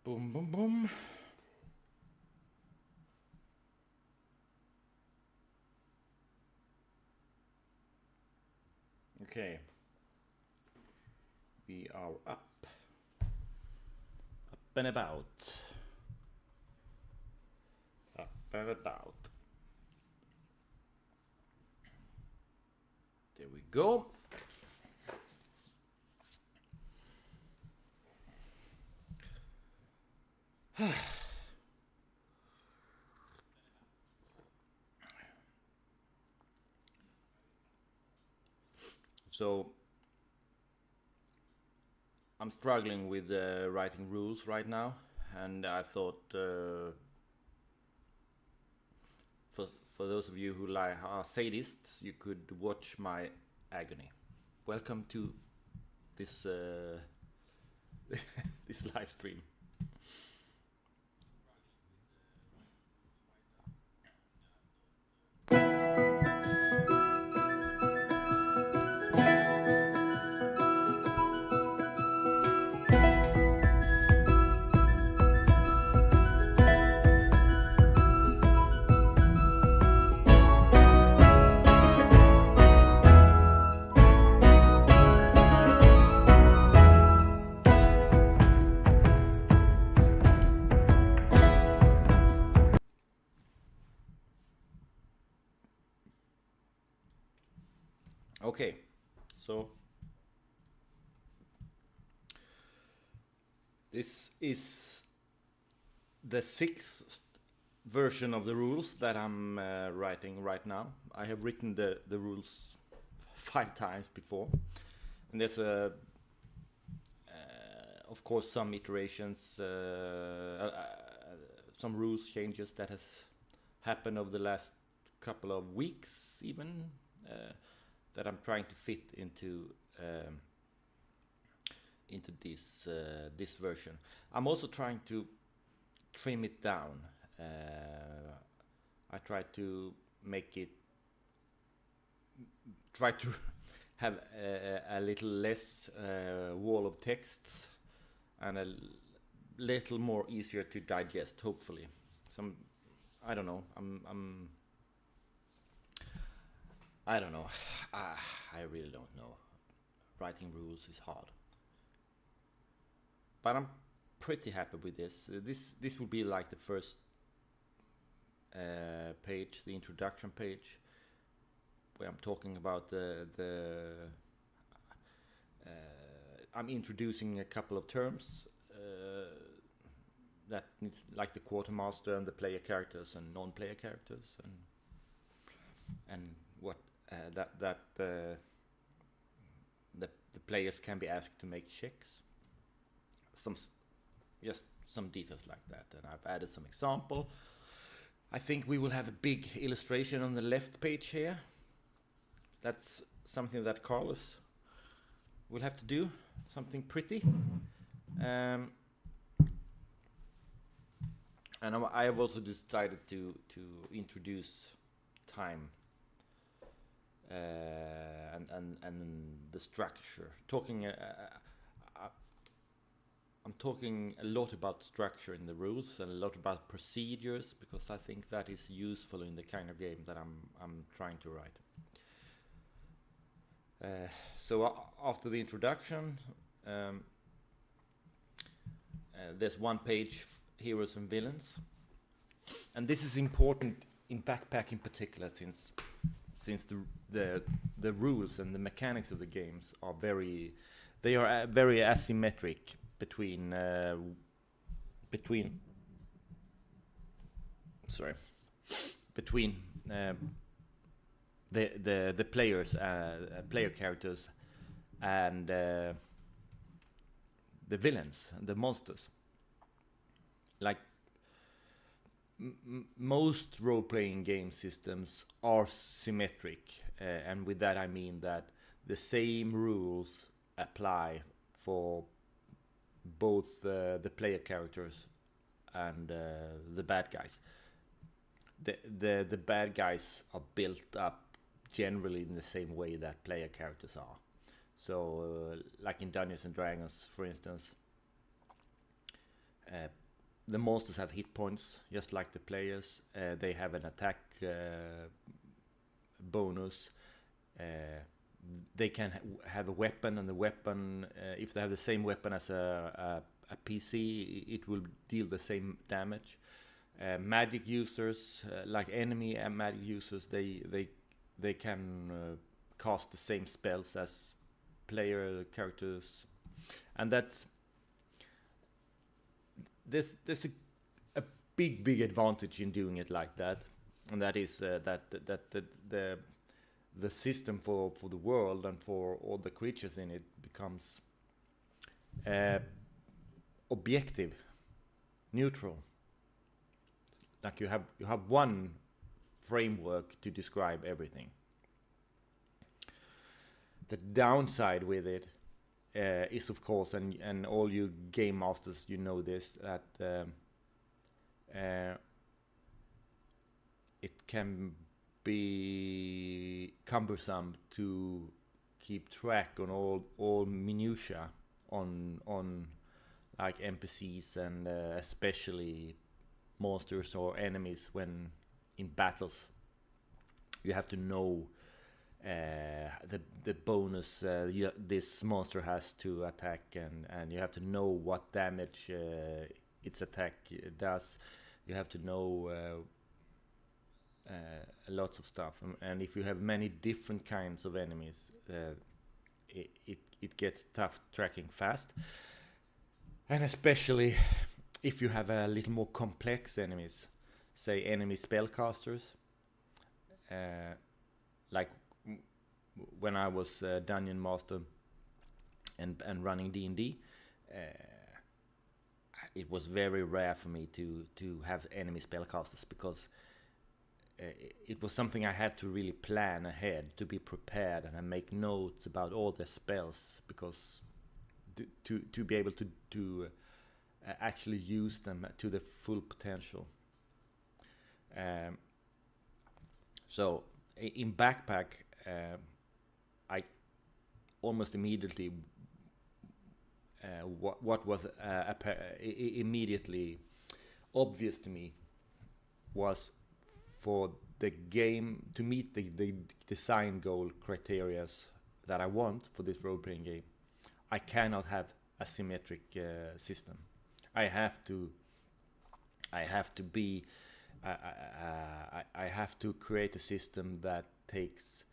Boom, boom, boom. Okay. We are up and about. Up and about. There we go. So I'm struggling with writing rules right now, and I thought for those of you who are sadists, you could watch my agony. Welcome to this this live stream. Okay, so this is the sixth version of the rules that I'm writing right now. I have written the rules 5 times before, and there's of course some iterations, some rules changes that has happened over the last couple of weeks even, that I'm trying to fit into this version. I'm also trying to trim it down. I try to have a little less wall of texts and a little more easier to digest, hopefully. I don't know. I don't know. I really don't know. Writing rules is hard. But I'm pretty happy with this. This will be like the first page, the introduction page, where I'm talking about I'm introducing a couple of terms that is like the quartermaster and the player characters and non-player characters, and what the players can be asked to make checks. Just some details like that, and I've added some example. I think we will have a big illustration on the left page here. That's something that Carlos will have to do, something pretty. And I have also decided to introduce time and the structure. I'm talking a lot about structure in the rules and a lot about procedures, because I think that is useful in the kind of game that I'm trying to write. So after the introduction, there's one page, heroes and villains, and this is important in Backpack in particular, since the rules and the mechanics of the games are very asymmetric between the players, player characters, and the villains, the monsters. Like most role-playing game systems are symmetric, and with that I mean that the same rules apply for both the player characters and the bad guys. The bad guys are built up generally in the same way that player characters are. So like in Dungeons and Dragons, for instance, the monsters have hit points just like the players. They have an attack bonus. They can have a weapon, and the weapon, if they have the same weapon as a PC, it will deal the same damage. Magic users, like enemy magic users, they can cast the same spells as player characters, and there's a big advantage in doing it like that, and that is that the system for the world and for all the creatures in it becomes objective, neutral. Like you have one framework to describe everything. The downside with it is, of course, and all you game masters, you know this, that it can be cumbersome to keep track on all minutia on like NPCs and especially monsters or enemies when in battles. You have to know the bonus this monster has to attack, and you have to know what damage its attack does. You have to know lots of stuff, and if you have many different kinds of enemies, it gets tough tracking fast, and especially if you have a little more complex enemies, say enemy spellcasters, like when I was dungeon master and running D&D, it was very rare for me to have enemy spellcasters, because it was something I had to really plan ahead, to be prepared, and I make notes about all the spells, because to be able to actually use them to the full potential. So in Backpack, I almost immediately what was immediately obvious to me was, for the game to meet the design goal criteria that I want for this role-playing game, I cannot have a symmetric system. I have to create a system that takes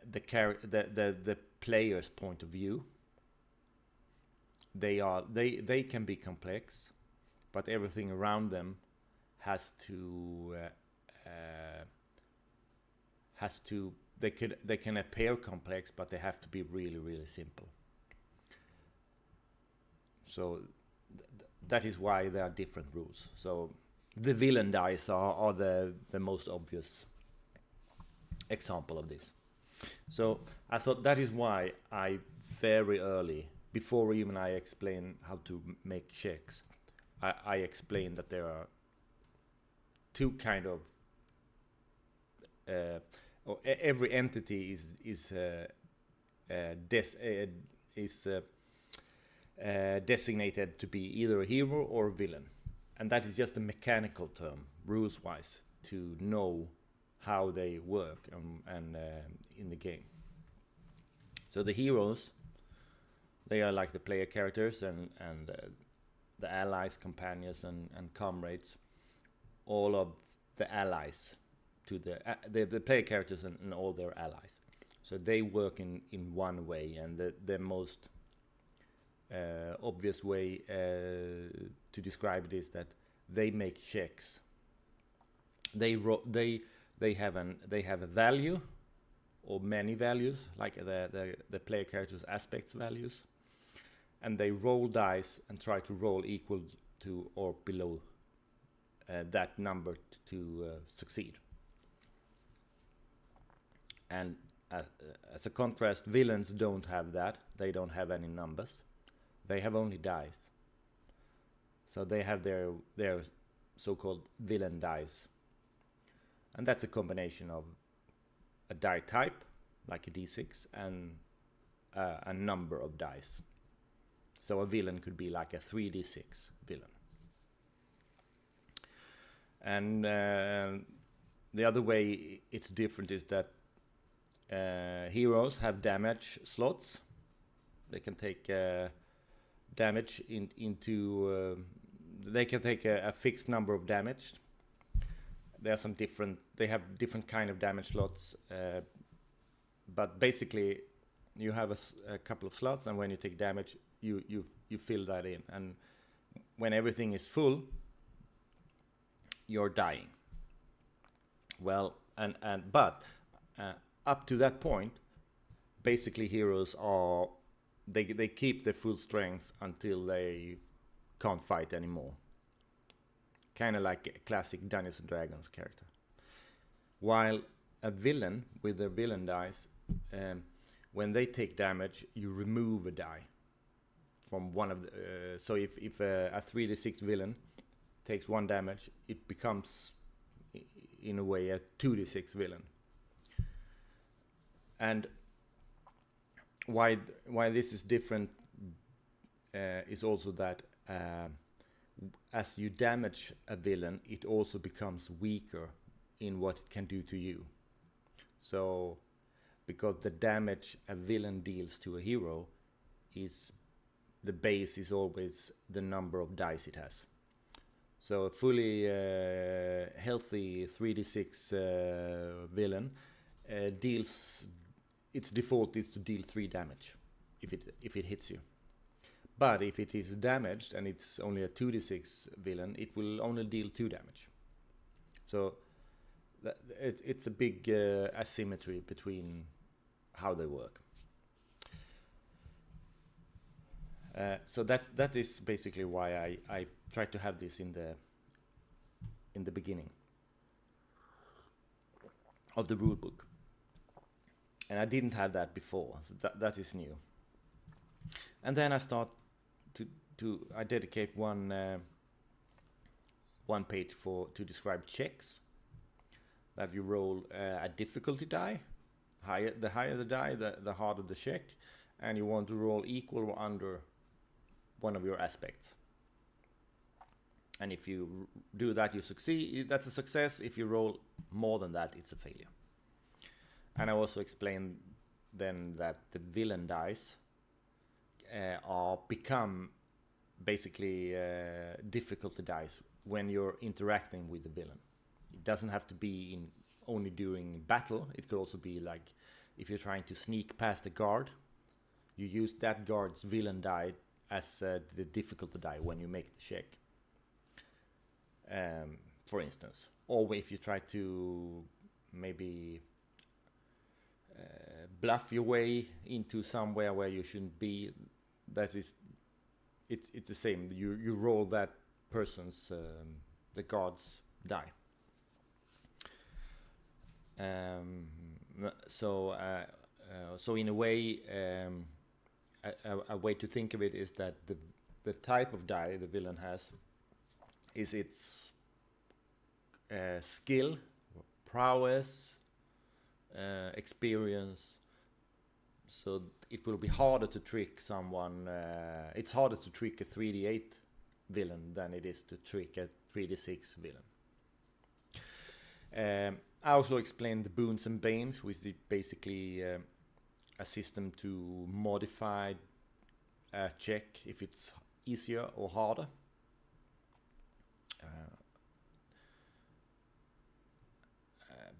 the player's point of view. They can be complex, but everything around them has to they can appear complex, but they have to be really simple. So that is why there are different rules. So the villain dice are the most obvious example of this. So I thought that is why I very early, before even I explain how to make checks, I explained that there are two kind of or every entity is designated to be either a hero or a villain, and that is just a mechanical term, rules-wise, to know how they work and in the game. So the heroes, they are like the player characters and the allies, companions, and comrades, all of the allies to the player characters and all their allies. So they work in one way, and the most obvious way to describe it is that they make checks. They have a value or many values, like the player character's aspects values, and they roll dice and try to roll equal to or below that number to succeed. And as a contrast, villains don't have that. They don't have any numbers. They have only dice. So they have their so-called villain dice. And that's a combination of a die type, like a d6, and a number of dice. So a villain could be like a 3d6 villain. And the other way it's different is that heroes have damage slots. They can take damage into. They can take a fixed number of damage. There are some different. They have different kind of damage slots, but basically, you have a couple of slots, and when you take damage, you fill that in, and when everything is full, you're dying. Well, but up to that point, basically heroes are they keep their full strength until they can't fight anymore. Kind of like a classic Dungeons and Dragons character. While a villain with their villain dice, when they take damage, you remove a die from one of the. So if a 3d6 villain takes 1 damage, it becomes, in a way, a 2d6 villain. And why this is different is also that as you damage a villain, it also becomes weaker in what it can do to you. So, because the damage a villain deals to a hero is the base is always the number of dice it has. So a fully healthy 3d6 villain deals. Its default is to deal 3 damage if it hits you. But if it is damaged and it's only a 2d6 villain, it will only deal 2 damage. So it's a big asymmetry between how they work. So that is basically why I tried to have this in the beginning of the rule book. And I didn't have that before, so that is new. And then I start I dedicate one page to describe checks. That you roll a difficulty die. The higher the die, the harder the check, and you want to roll equal or under one of your aspects. And if you do that, you succeed. That's a success. If you roll more than that, it's a failure. And I also explained then that the villain dice become basically difficulty dice when you're interacting with the villain. It doesn't have to be only during battle. It could also be like if you're trying to sneak past a guard, you use that guard's villain die as the difficulty die when you make the check, for instance. Or if you try to maybe bluff your way into somewhere where you shouldn't be, it's the same. You roll that person's the guard's die. So in a way, a way to think of it is that the type of die the villain has is its skill, prowess, experience. So it will be harder to trick someone. It's harder to trick a 3d8 villain than it is to trick a 3d6 villain. I also explained the boons and banes, which is basically a system to modify a check if it's easier or harder.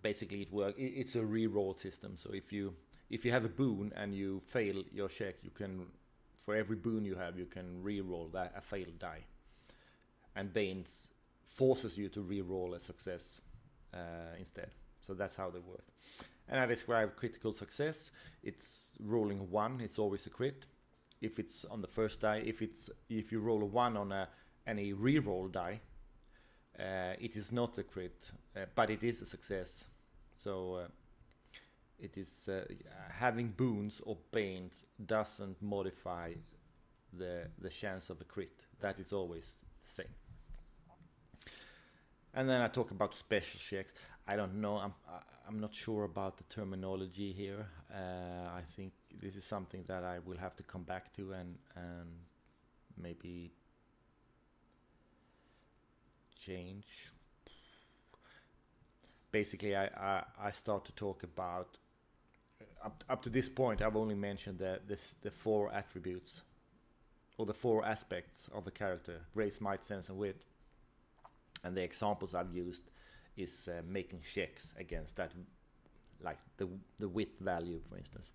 Basically, it's a reroll system. So if you have a boon and you fail your check, you can, for every boon you have, you can reroll a failed die. And banes forces you to reroll a success instead. So that's how they work. And I describe critical success. It's rolling 1. It's always a crit. If it's on the first die, if you roll a 1 on any reroll die, it is not a crit, but it is a success. So it is having boons or banes doesn't modify the chance of a crit. That is always the same. And then I talk about special checks. I don't know. I'm not sure about the terminology here. I think this is something that I will have to come back to and maybe change. Basically, I start to talk about up to this point. I've only mentioned the four attributes or the four aspects of a character: grace, might, sense, and wit. And the examples I've used is making checks against that, like the wit value, for instance.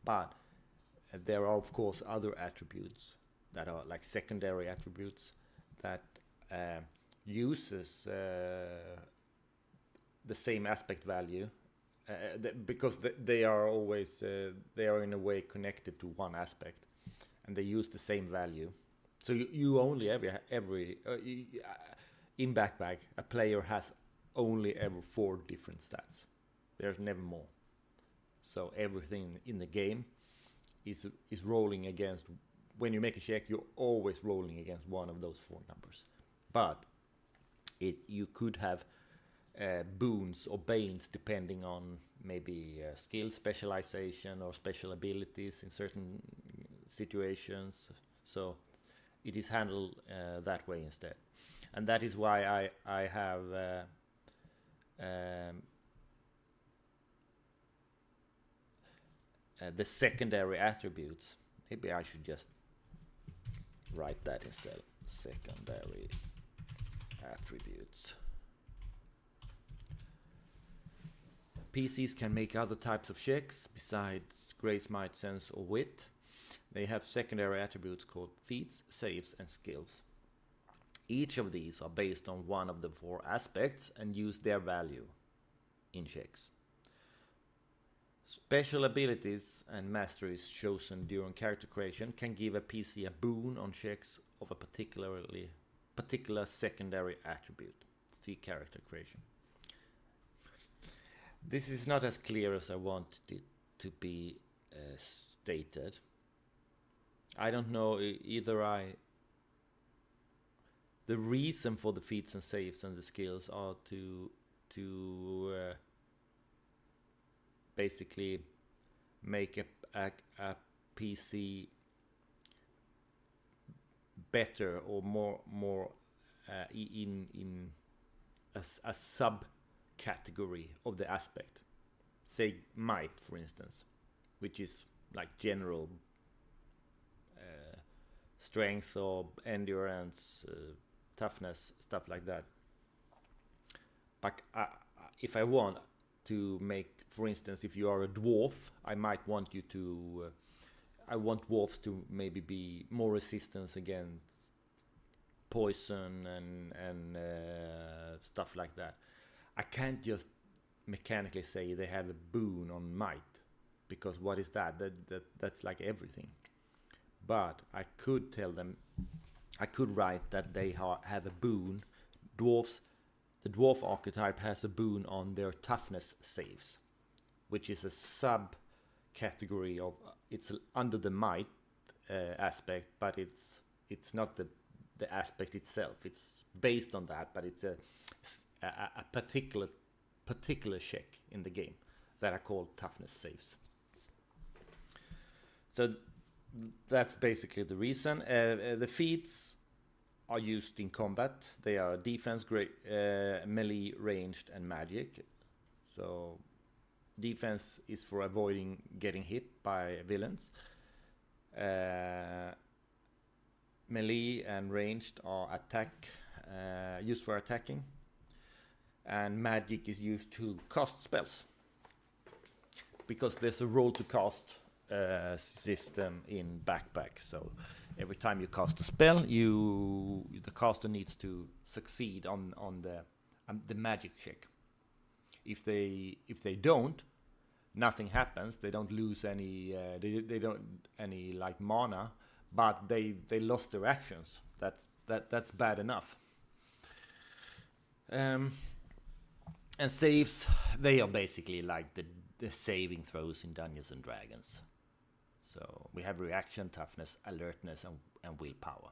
But there are of course other attributes that are like secondary attributes that uses the same aspect value because they are always they are in a way connected to one aspect, and they use the same value. So you only every in backpack a player has only ever 4 different stats. There's never more. So everything in the game is rolling against. When you make a check, you're always rolling against one of those 4 numbers. But you could have boons or banes depending on maybe skill specialization or special abilities in certain situations. So it is handled that way instead, and that is why I have the secondary attributes. Maybe I should just write that instead. Secondary attributes. PCs can make other types of checks besides grace, might, sense, or wit. They have secondary attributes called feats, saves, and skills. Each of these are based on one of the 4 aspects and use their value in checks. Special abilities and masteries chosen during character creation can give a PC a boon on checks of a particular secondary attribute for character creation. This is not as clear as I want it to be stated. I don't know either. The reason for the feats and saves and the skills are to basically make a PC better or more in a subcategory of the aspect. Say might, for instance, which is like general strength or endurance, toughness, stuff like that. But if I want to make, for instance, if you are a dwarf, I might want you to I want dwarves to maybe be more resistance against poison and stuff like that. I can't just mechanically say they have a boon on might, because what is that? That's like everything. But I could tell them, I could write that they have a boon. Dwarves, the dwarf archetype has a boon on their toughness saves, which is a sub-category of, it's under the might aspect, but it's not the aspect itself. It's based on that, but it's a particular check in the game that are called toughness saves. So that's basically the reason. The feats are used in combat. They are defense, melee, ranged, and magic. So defense is for avoiding getting hit by villains. Melee and ranged are used for attacking. And magic is used to cast spells, because there's a roll to cast system in backpack. So every time you cast a spell, the caster needs to succeed on the magic check. If they don't, nothing happens. They don't lose any they don't any like mana, but they lost their actions. That's bad enough. And saves, they are basically like the saving throws in Dungeons and Dragons. So we have reaction, toughness, alertness, and willpower.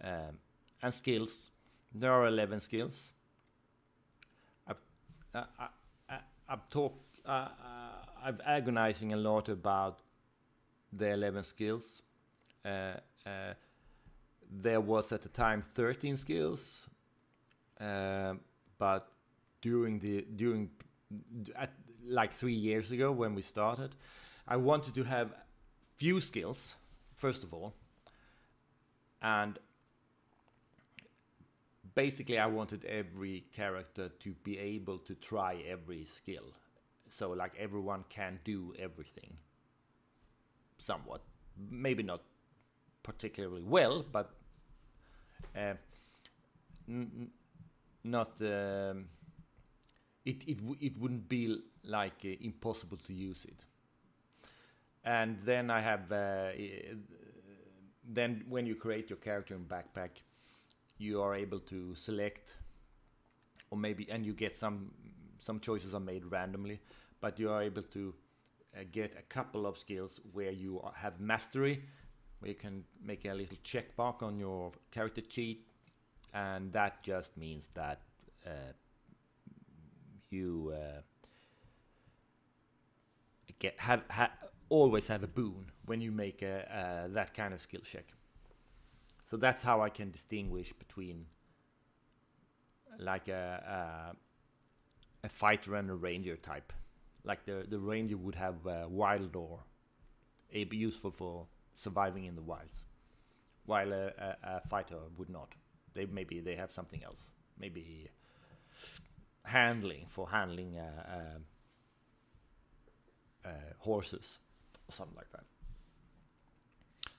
And skills, there are 11 skills. I've agonizing a lot about the 11 skills. there was at the time 13 skills, but during at like 3 years ago when we started, I wanted to have few skills first of all, and basically I wanted every character to be able to try every skill, so like everyone can do everything somewhat, maybe not particularly well, but not it wouldn't be like impossible to use it. And then I have then when you create your character in Backpack, you are able to select, or maybe, and you get some choices are made randomly, but you are able to get a couple of skills where you have mastery, where you can make a little check mark on your character sheet, and that just means that you always have a boon when you make that kind of skill check. So that's how I can distinguish between like a fighter and a ranger type. Like the ranger would have wild lore, be useful for surviving in the wilds, while a fighter would not. Maybe they have something else, maybe handling horses or something like that.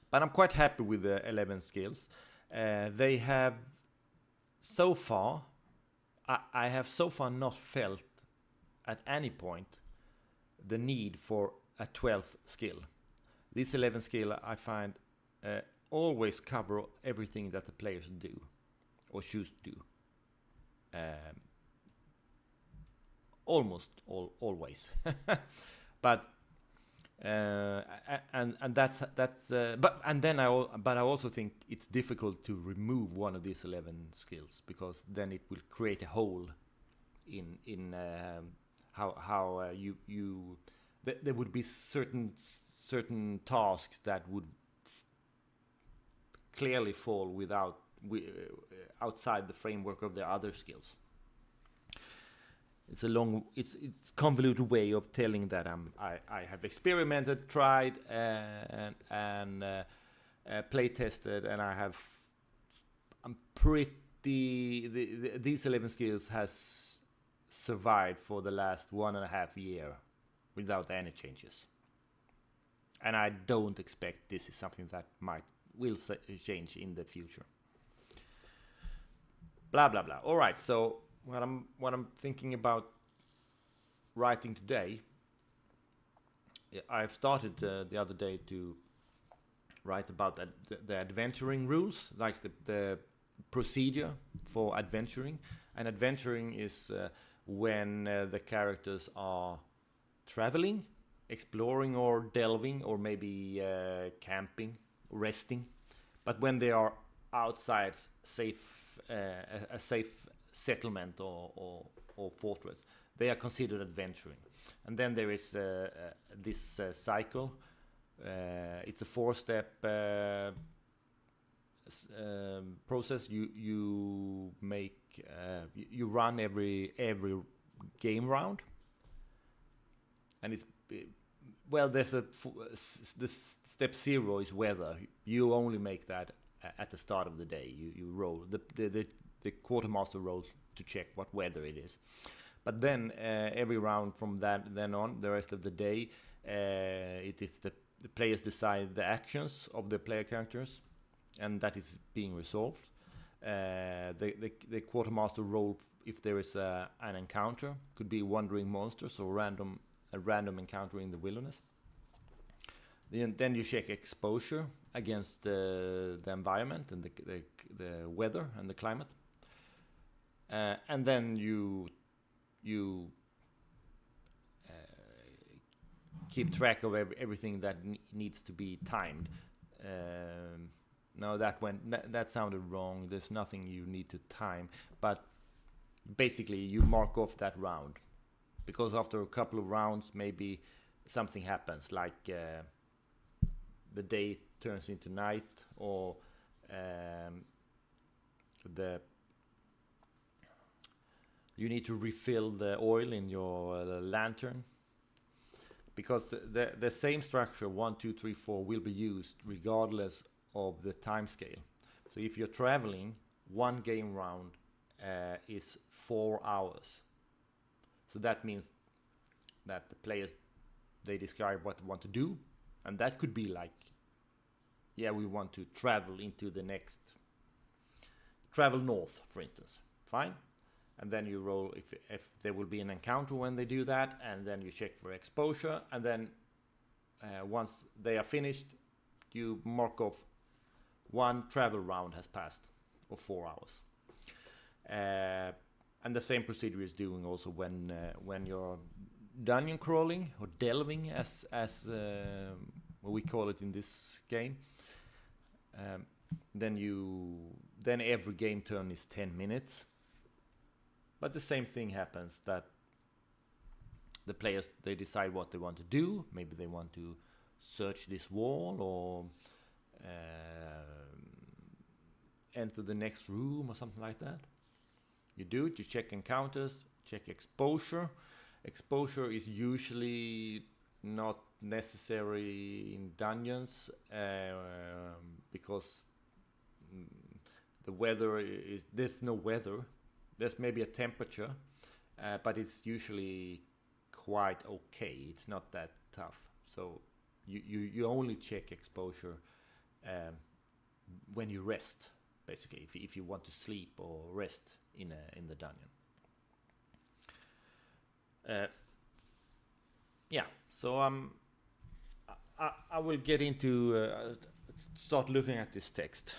But I'm quite happy with the 11 skills. They have so far, I have so far not felt at any point the need for a 12th skill. These 11 skills I find always cover everything that the players do or choose to do. Almost always. But and that's but I also think it's difficult to remove one of these 11 skills, because then it will create a hole in how you there would be certain tasks that would clearly fall outside the framework of the other skills. It's a it's convoluted way of telling that I have experimented, tried, and play tested, and I'm pretty these 11 skills has survived for the last 1.5 years without any changes, and I don't expect this is something that will change in the future. Blah blah blah. All right, so what I'm thinking about writing today, I've started the other day to write about the adventuring rules, like the procedure for adventuring. And adventuring is when the characters are traveling, exploring, or delving, or maybe camping, resting. But when they are outside a safe settlement or fortress, they are considered adventuring. And then there is this cycle. It's a 4-step process. You make you run every game round, and it's there's the step 0 is weather. You only make that at the start of the day. You roll the quartermaster rolls to check what weather it is. But then every round from then on, the rest of the day, it is the players decide the actions of the player characters, and that is being resolved. The quartermaster roll if there is an encounter, could be wandering monsters or a random encounter in the wilderness. Then you check exposure against the environment and the weather and the climate. And then you keep track of everything that needs to be timed. No, that sounded wrong. There's nothing you need to time, but basically you mark off that round, because after a couple of rounds maybe something happens, like the day turns into night, or um, the you need to refill the oil in your lantern, because the same structure 1, 2, 3, 4 will be used regardless of the time scale. So if you're traveling, one game round is 4 hours. So that means that the players, they describe what they want to do, and that could be like, yeah, we want to travel into the next, travel north, for instance. Fine. And then you roll if there will be an encounter when they do that, and then you check for exposure, and then once they are finished, you mark off one travel round has passed of 4 hours. And the same procedure is doing also when you're dungeon crawling or delving, as what we call it in this game. Then every game turn is 10 minutes. But the same thing happens, that the players, they decide what they want to do. Maybe they want to search this wall, or enter the next room or something like that. You do it, you check encounters, check exposure. Exposure is usually not necessary in dungeons, because the weather is, there's no weather. There's maybe a temperature, but it's usually quite okay. It's not that tough. So you only check exposure when you rest, basically, if you want to sleep or rest in the dungeon. Yeah, so I will get into start looking at this text.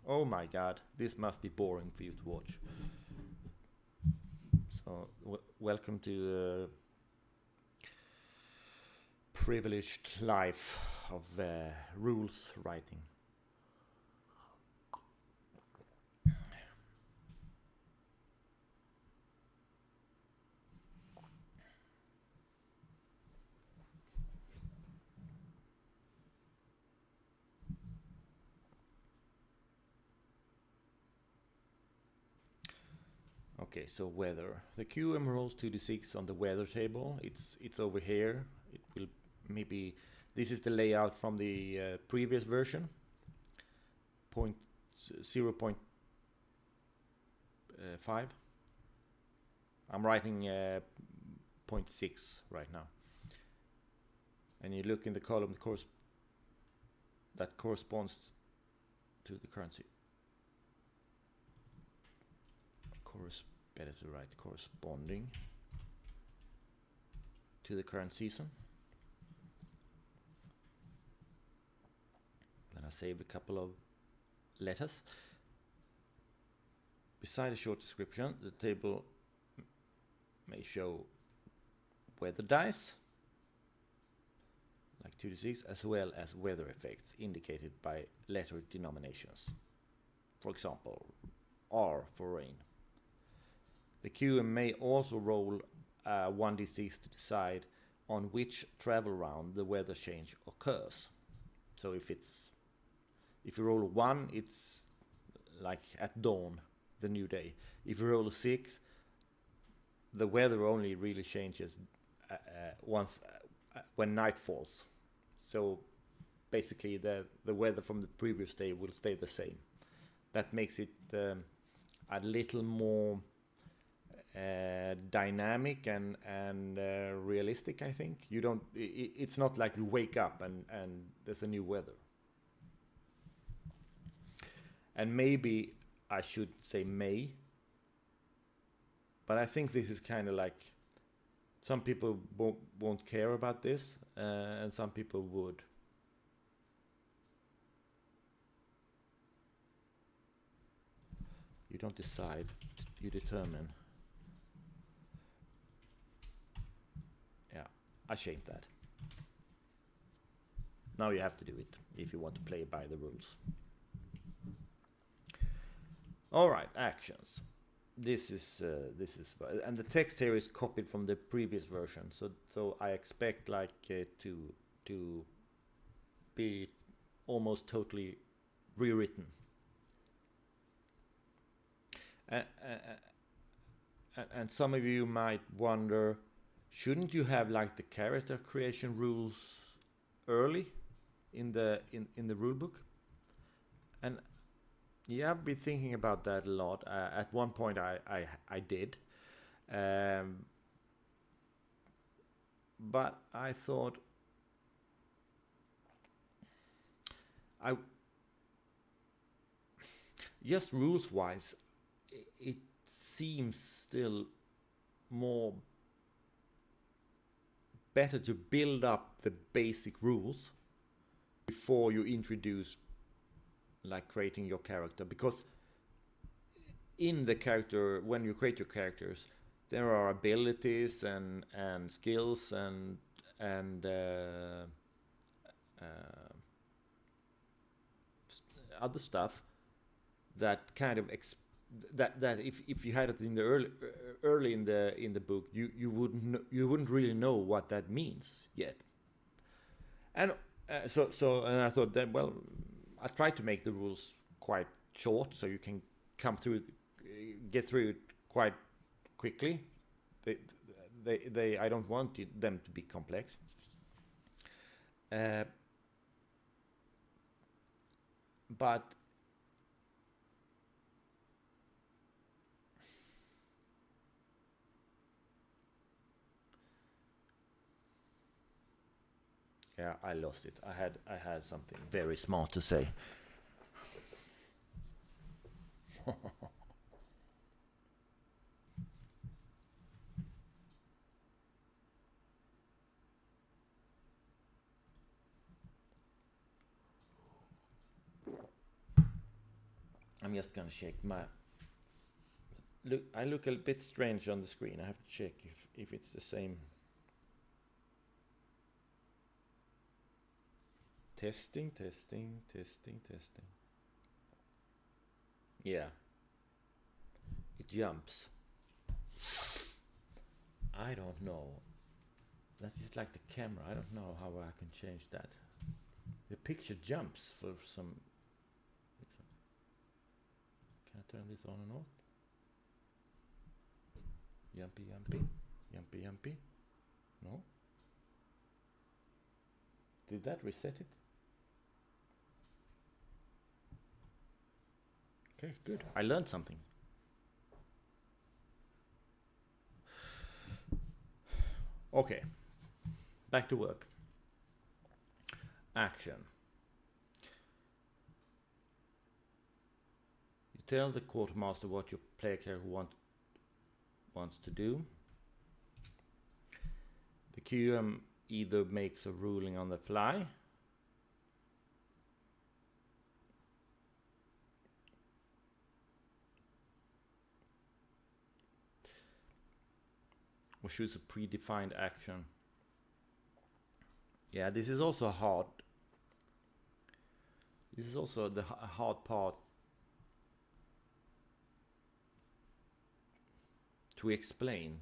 Oh my god, this must be boring for you to watch. So welcome to the privileged life of rules writing. Okay, so weather. The QM rolls 2d6 on the weather table. It's over here. It will maybe, this is the layout from the previous version. 0.5. I'm writing 0.6 right now. And you look in the column that corresponds to the currency. Better to write corresponding to the current season. Then I saved a couple of letters. Beside a short description, the table may show weather dice, like 2d6, as well as weather effects indicated by letter denominations. For example, R for rain. The QM may also roll 1d6 to decide on which travel round the weather change occurs. So if you roll a 1, it's like at dawn, the new day. If you roll a 6, the weather only really changes once when night falls. So basically the weather from the previous day will stay the same. That makes it a little more dynamic and realistic, I think. You don't. It's not like you wake up and there's a new weather. And maybe I should say may, but I think this is kind of like, some people won't care about this, and some people would. You don't decide, you determine. Yeah, I changed that. Now you have to do it if you want to play by the rules. All right, actions. This is and the text here is copied from the previous version. So I expect like to be almost totally rewritten And, and some of you might wonder, shouldn't you have like the character creation rules early in the rule book? And yeah, I've been thinking about that a lot. At one point, I did, but I thought I just rules wise, it seems still more better to build up the basic rules before you introduce like creating your character, because in the character, when you create your characters, there are abilities and skills and other stuff that kind of that if you had it in the early in the book, you wouldn't really know what that means yet. And so and I thought that, well, I tried to make the rules quite short so you can get through it quite quickly. They I don't want them to be complex. But yeah, I lost it. I had something very smart to say. I'm just gonna check my look. I look a bit strange on the screen. I have to check if it's the same. Testing. Yeah, it jumps. I don't know. That is like the camera. I don't know how I can change that. The picture jumps for some. Can I turn this on and off? Jumpy. No? Did that reset it? Okay, good. I learned something. Okay, back to work. Action. You tell the quartermaster what your player character wants to do. The QM either makes a ruling on the fly, or choose a predefined action. Yeah, this is also hard. This is also the hard part to explain.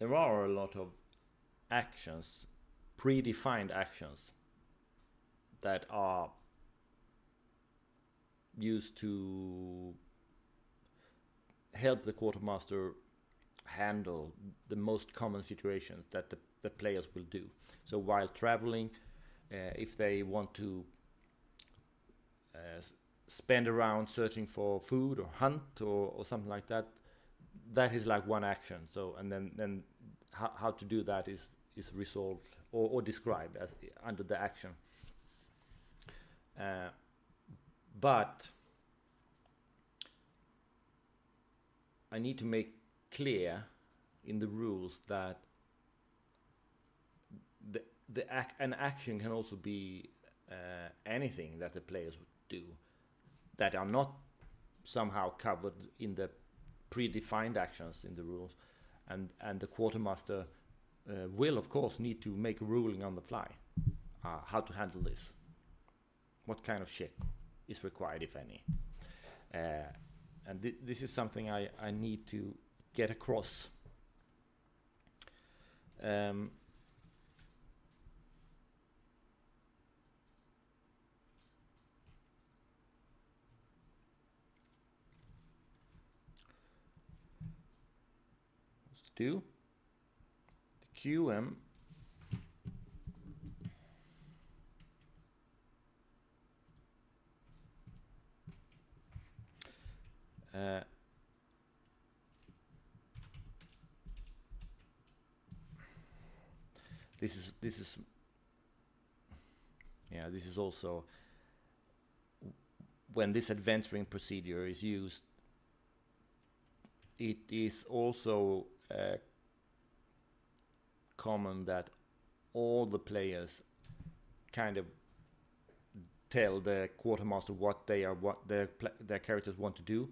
There are a lot of actions, predefined actions, that are used to help the quartermaster handle the most common situations that the players will do. So while traveling, if they want to spend around searching for food or hunt or something like that, that is like one action. So and then how to do that is resolved or described as under the action. But I need to make clear in the rules that an action can also be anything that the players would do that are not somehow covered in the predefined actions in the rules, and the quartermaster will of course need to make a ruling on the fly, how to handle this, what kind of check is required, if any, and this is something I need to get across. do. The QM this is also when this adventuring procedure is used. It is also common that all the players kind of tell the quartermaster what their characters want to do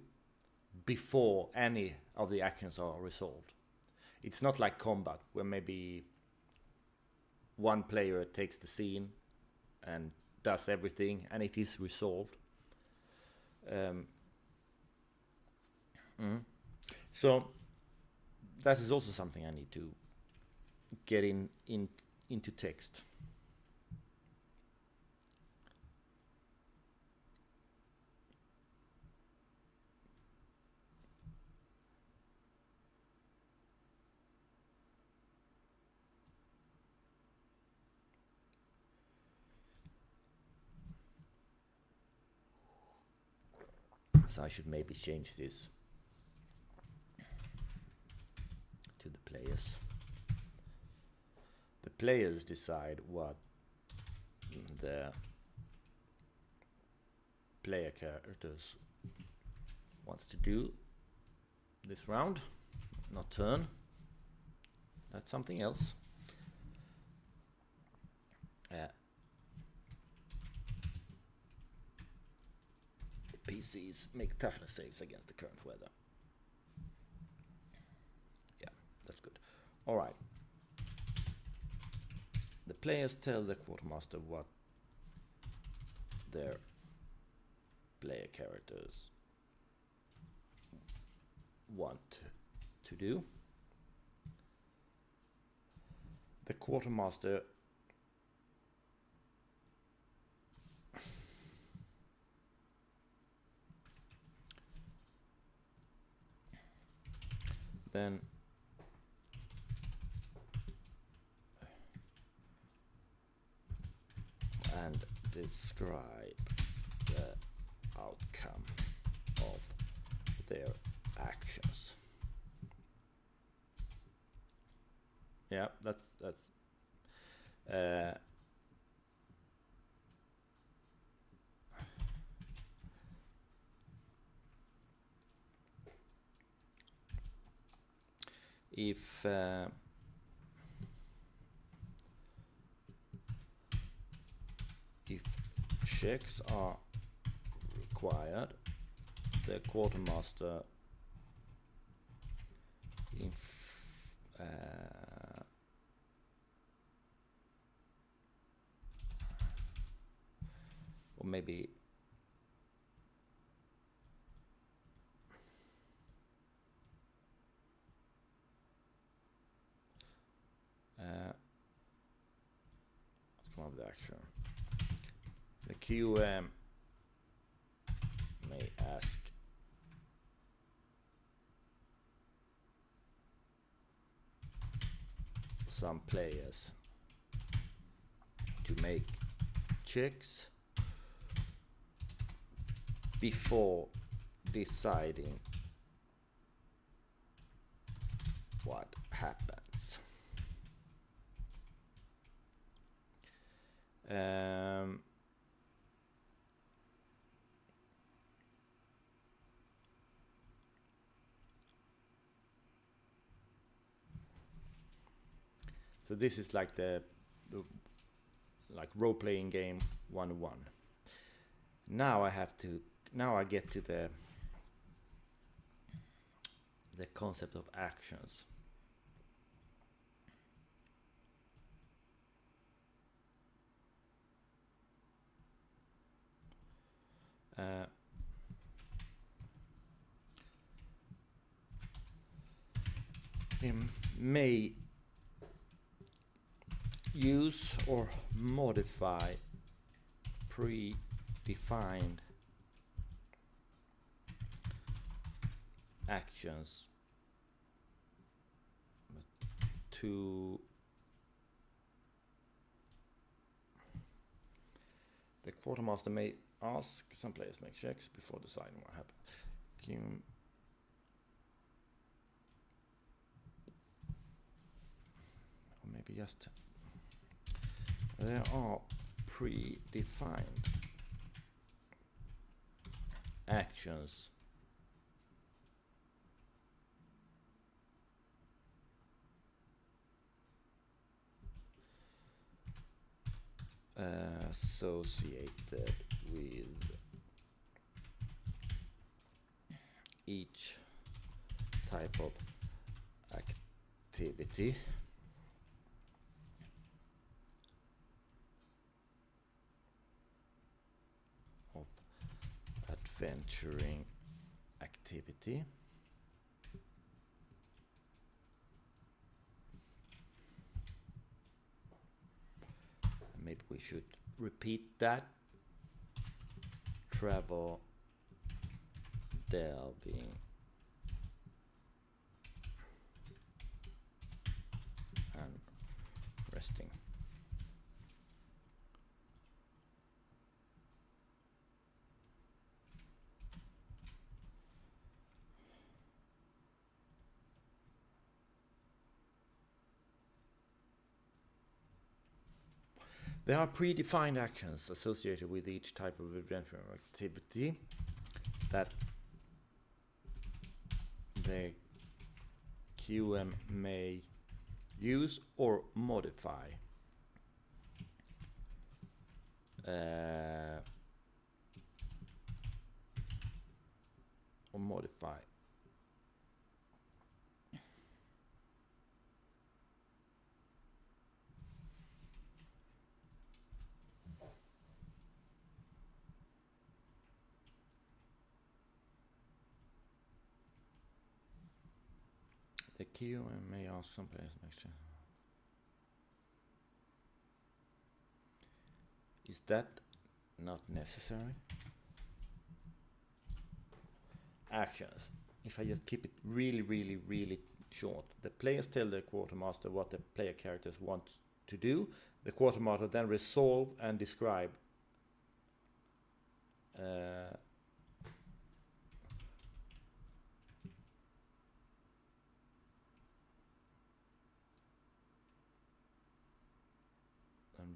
before any of the actions are resolved. It's not like combat where maybe one player takes the scene and does everything and it is resolved. So that is also something I need to get into text. So I should maybe change this to the players. The players decide what the player characters wants to do this round, not turn. That's something else. PCs make toughness saves against the current weather. Yeah, that's good. All right. The players tell the quartermaster what their player characters want to do. The quartermaster then and describe the outcome of their actions. Yeah, that's if checks are required, the quartermaster or maybe let's come up with the action. The QM may ask some players to make checks before deciding what happens. So this is like the role-playing game 101. Now I get to the concept of actions. May use or modify predefined actions to the quartermaster may ask some players to make checks before deciding what happens. Or maybe just there are predefined actions associated with each type of activity of adventuring activity. Maybe we should repeat that. Travel, delving, and resting. There are predefined actions associated with each type of adventure activity that the QM may use or modify. The QM may ask some players to make sure. Is that not necessary? Actions. If I just keep it really short. The players tell the quartermaster what the player characters want to do. The quartermaster then resolve and describe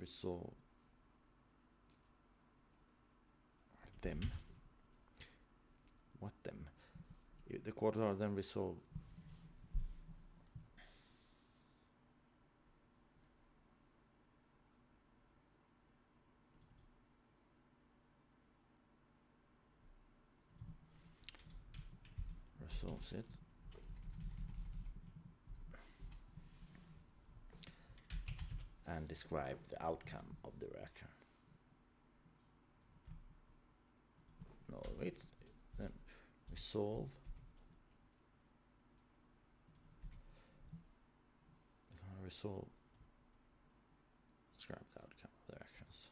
resolve them. What them? The quartermaster then resolve resolves it. And describe the outcome of the reaction. No, it's then resolve. Resolve. Describe the outcome of the actions.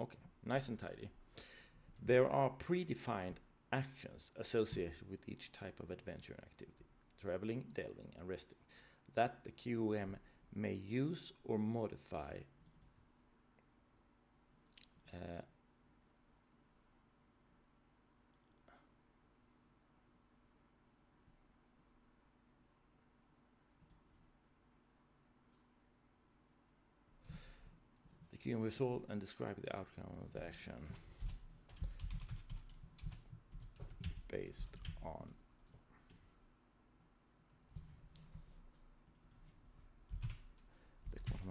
Okay, nice and tidy. There are predefined actions associated with each type of adventure activity: traveling, delving, and resting, that the QM may use or modify the QM resolve and describe the outcome of the action based on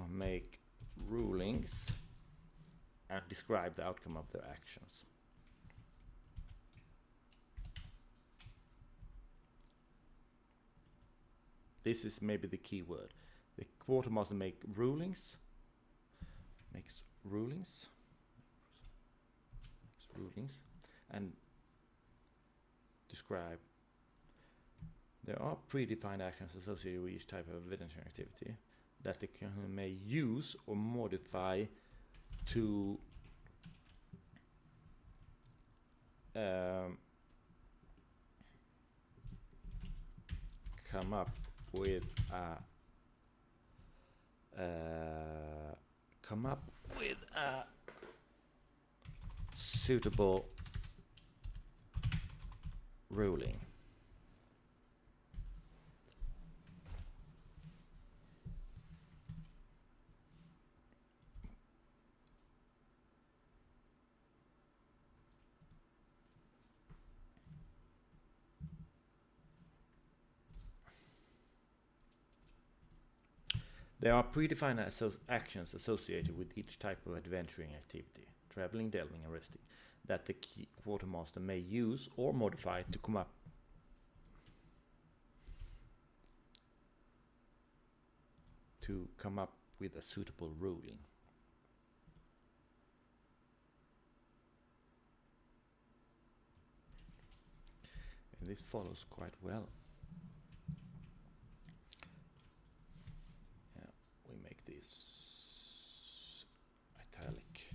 make rulings and describe the outcome of their actions. This is maybe the key word. The quartermaster makes rulings, and describe. There are predefined actions associated with each type of adventure activity that the QM may use or modify to come up with a suitable ruling. There are predefined actions associated with each type of adventuring activity, traveling, delving, and resting, that the quartermaster may use or modify to come up with a suitable ruling. And this follows quite well. Yeah, we make this italic.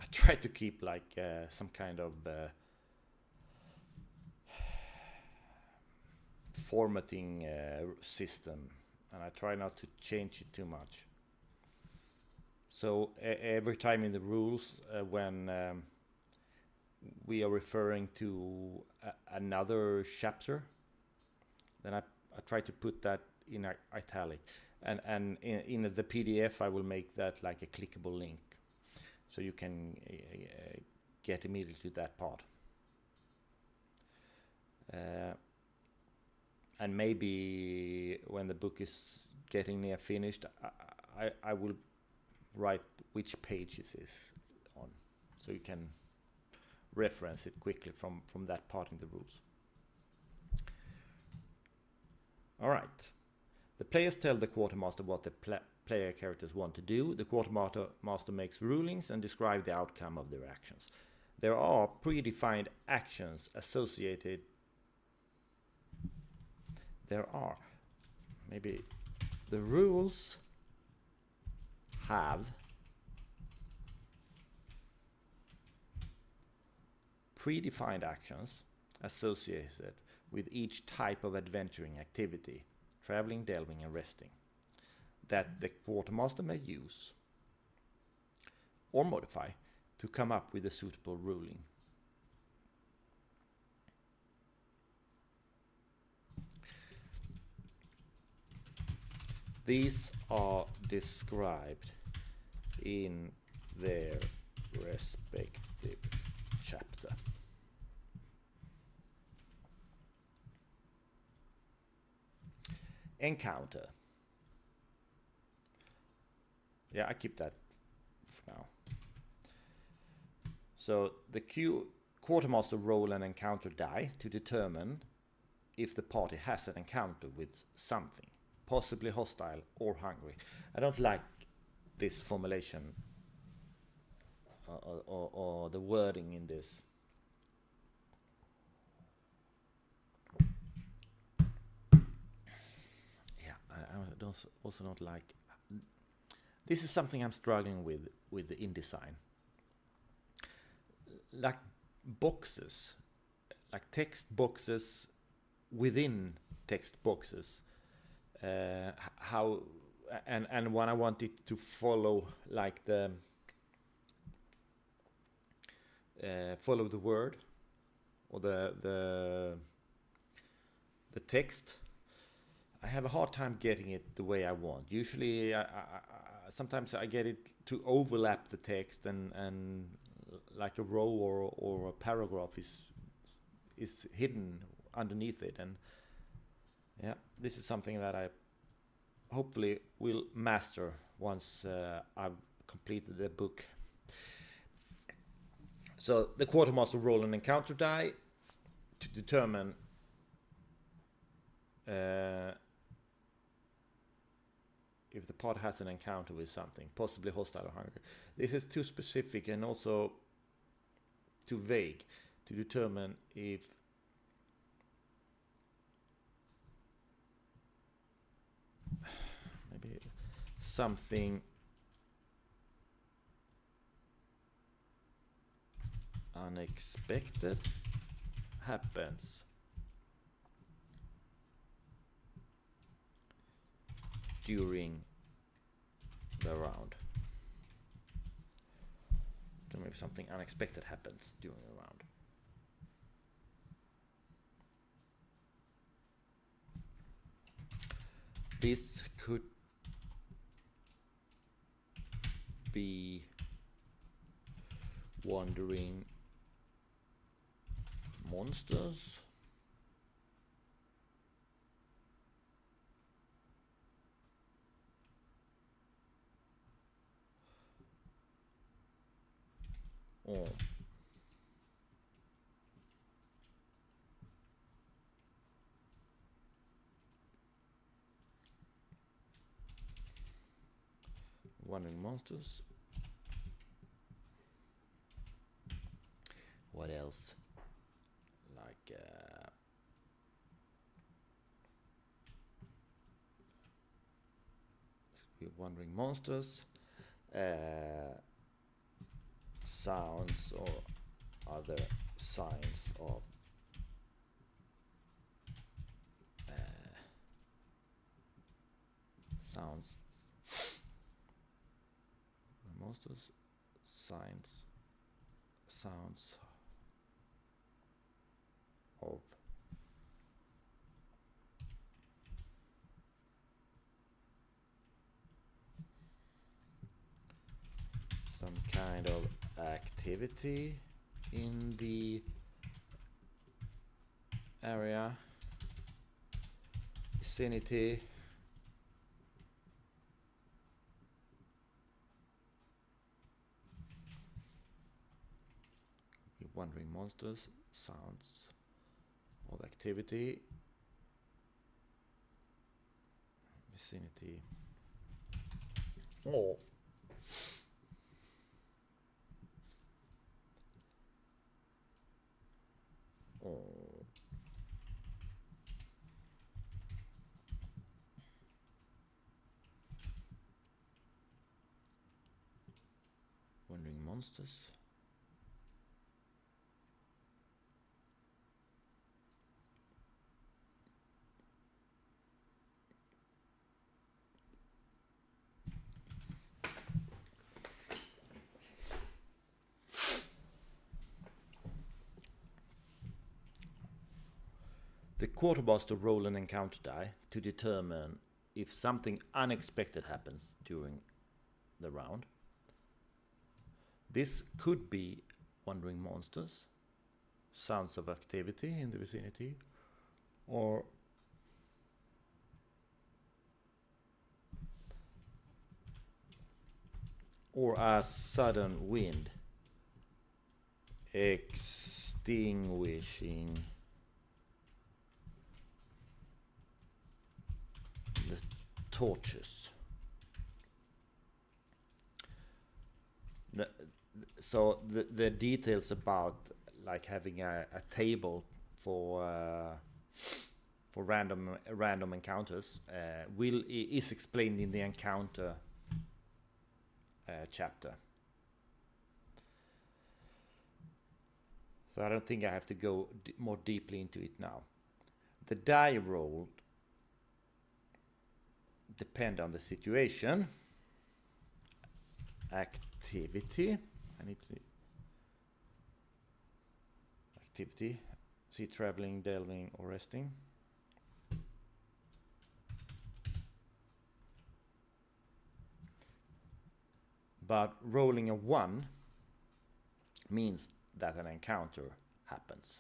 I try to keep like some kind of formatting system, and I try not to change it too much. So every time in the rules when we are referring to another chapter, then I try to put that in italic, and in the PDF I will make that like a clickable link, so you can get immediately that part. And maybe when the book is getting near finished, I will write which page it is on, so you can reference it quickly from that part in the rules. All right. The players tell the quartermaster what the player characters want to do. The quartermaster makes rulings and describes the outcome of their actions. There are predefined actions associated. Maybe the rules have predefined actions associated with each type of adventuring activity, traveling, delving, and resting, that the quartermaster may use or modify to come up with a suitable ruling. These are described in their respective chapter. Encounter. Yeah, I keep that for now. So the quartermaster roll an encounter die to determine if the party has an encounter with something, possibly hostile or hungry. I don't like this formulation or the wording in this. Yeah, I also don't like. This is something I'm struggling with InDesign. Like boxes, like text boxes within text boxes. How and when I want it to follow like the follow the word or the text, I have a hard time getting it the way I want. Usually sometimes I get it to overlap the text and like a row or a paragraph is hidden underneath it, and yeah, this is something that I hopefully will master once I've completed the book. So the quartermaster roll an encounter die to determine if the party has an encounter with something, possibly hostile or hungry. This is too specific and also too vague to determine if maybe something unexpected happens. during the round. Don't know if something unexpected happens during the round. This could be wandering monsters. Or wandering monsters. What else? Like wandering monsters, sounds or other signs of sounds. Monsters, signs, sounds of some kind of activity in the area, vicinity, wandering monsters, sounds of activity, vicinity, or wandering monsters. The quartermaster roll an encounter die to determine if something unexpected happens during the round. This could be wandering monsters, sounds of activity in the vicinity, or a sudden wind extinguishing the torches. So the details about like having a table for random encounters is explained in the encounter chapter. So I don't think I have to go more deeply into it now. The die rolled depend on the situation, activity. I need to activity. See traveling, delving, or resting. But rolling a 1 means that an encounter happens.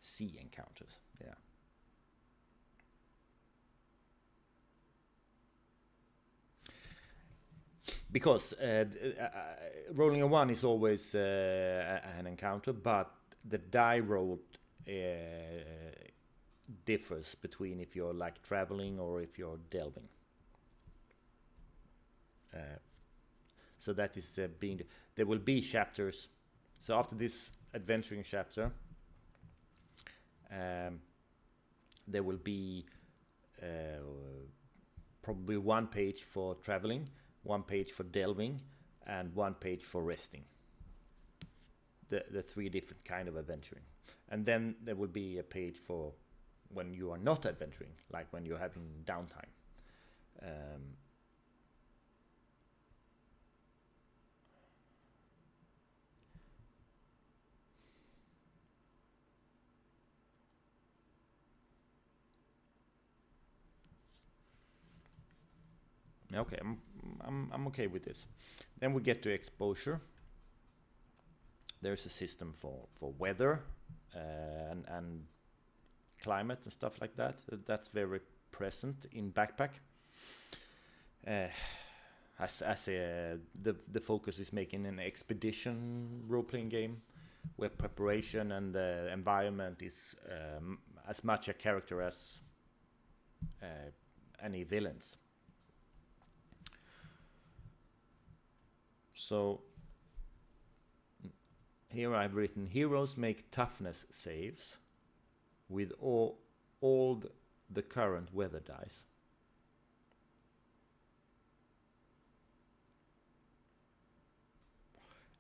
Sea encounters, yeah. Because rolling a 1 is always an encounter, but the die roll differs between if you're like traveling or if you're delving. So that is there will be chapters. So after this adventuring chapter, there will be probably 1 page for traveling, 1 page for delving, and 1 page for resting. The 3 different kind of adventuring. And then there will be a page for when you are not adventuring, like when you're having downtime. Um, okay, I'm okay with this. Then we get to exposure. There's a system for weather and climate and stuff like that. That's very present in Backpack. As the focus is making an expedition role-playing game where preparation and the environment is as much a character as any villains. So here I've written heroes make toughness saves with all the current weather dice.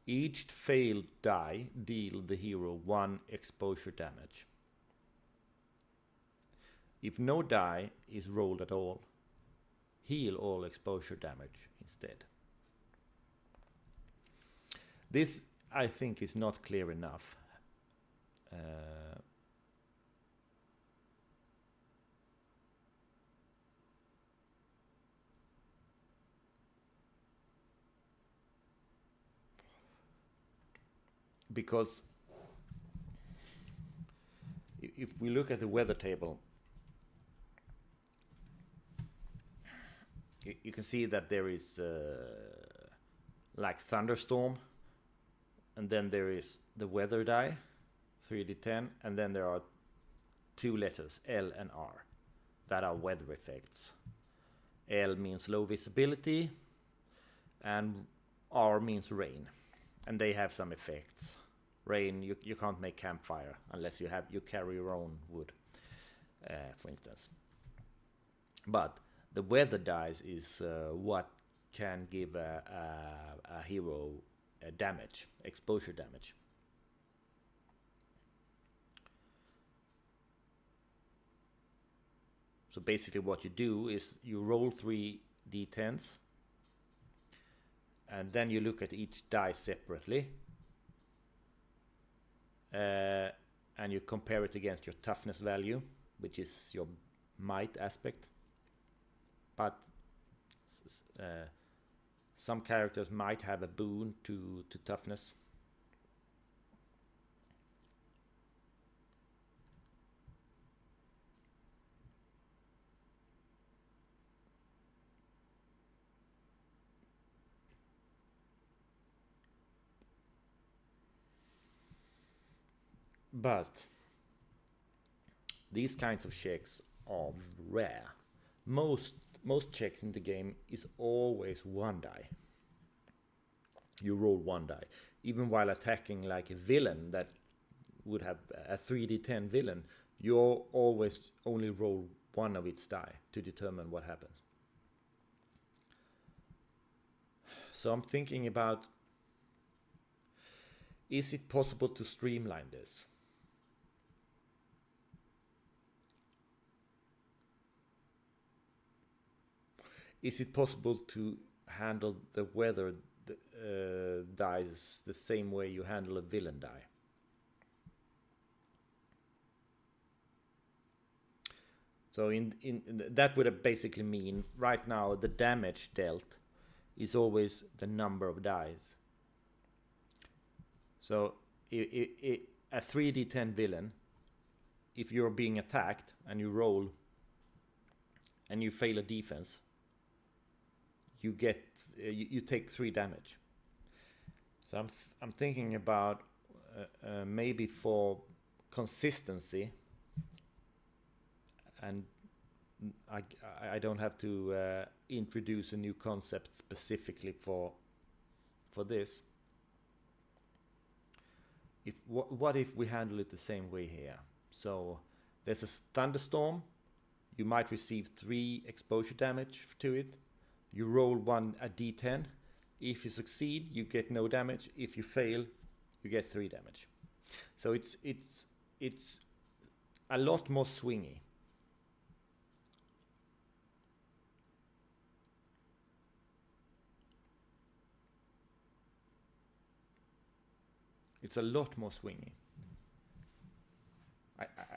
Each failed die deal the hero 1 exposure damage. If no die is rolled at all, heal all exposure damage instead. This, I think, is not clear enough. Because if we look at the weather table, you can see that there is like thunderstorm, and then there is the weather die, 3d10, and then there are 2 letters, L and R, that are weather effects. L means low visibility, and R means rain, and they have some effects. Rain, you can't make campfire unless you carry your own wood, for instance. But the weather dice is what can give a hero damage, exposure damage. So basically what you do is you roll 3 d10s, and then you look at each die separately, and you compare it against your toughness value, which is your might aspect. But some characters might have a boon to toughness. But these kinds of checks are rare. Most checks in the game is always 1 die. You roll 1 die. Even while attacking like a villain that would have a 3d10 villain, you always only roll 1 of its die to determine what happens. So I'm thinking about, is it possible to streamline this? Is it possible to handle the weather dice the same way you handle a villain die? So in that would basically mean right now the damage dealt is always the number of dice. So a 3d10 villain, if you're being attacked and you roll and you fail a defense, you take 3 damage. So I'm thinking about maybe for consistency, and I don't have to introduce a new concept specifically for this. What if we handle it the same way here? So there's a thunderstorm. You might receive 3 exposure damage to it. You roll a d10. If you succeed, you get no damage. If you fail, you get 3 damage. So it's a lot more swingy. It's a lot more swingy.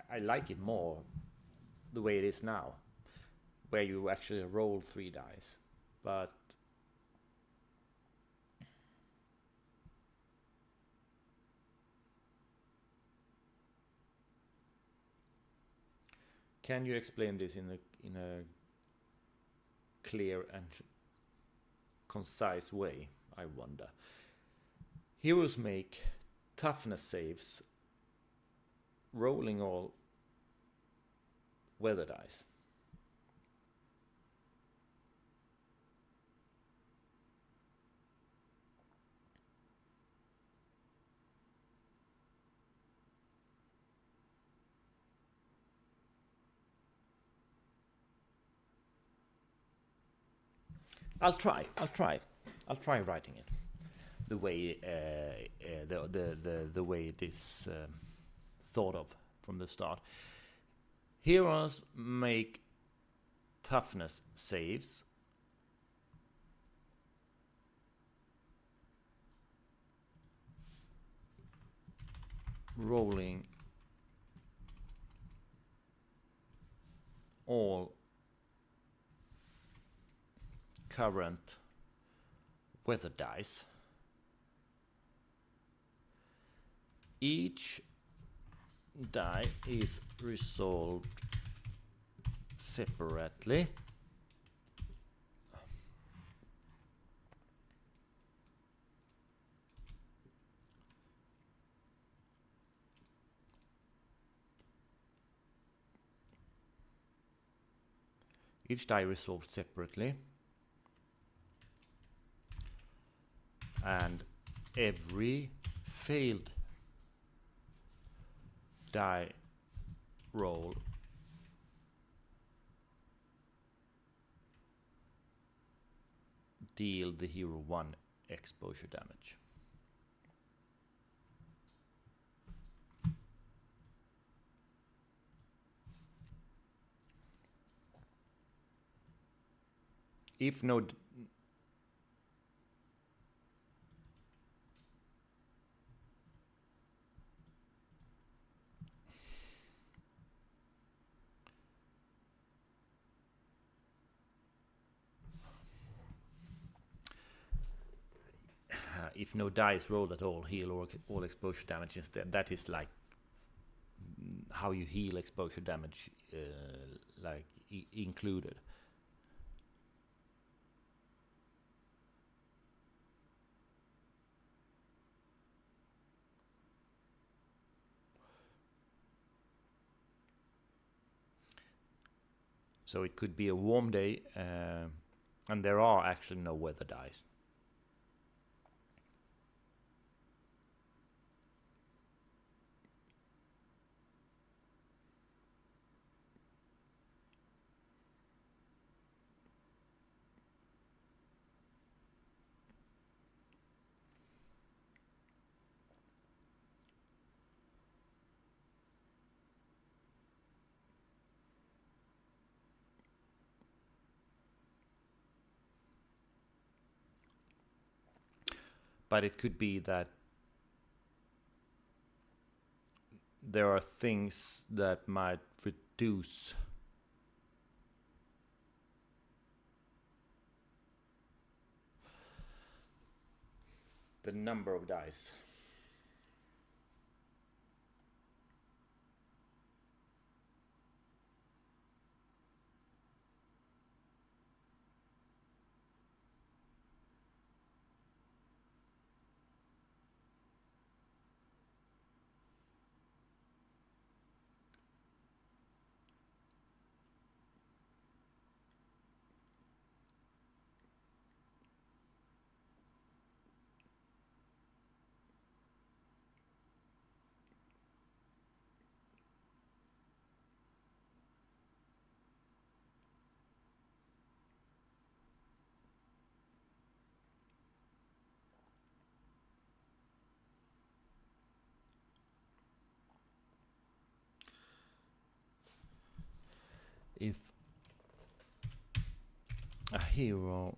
I like it more the way it is now, where you actually roll 3 dice. But can you explain this in a clear and concise way, I wonder? Heroes make toughness saves rolling all weather dice. I'll try writing it the way the way it is thought of from the start. Heroes make toughness saves rolling all current weather dice. Each die is resolved separately. Each die resolved separately, and every failed die roll deal the hero 1 exposure damage. If no if no die is rolled at all, heal or all exposure damage instead. That is like how you heal exposure damage, like included. So it could be a warm day, and there are actually no weather dice. But it could be that there are things that might reduce the number of dice. If a hero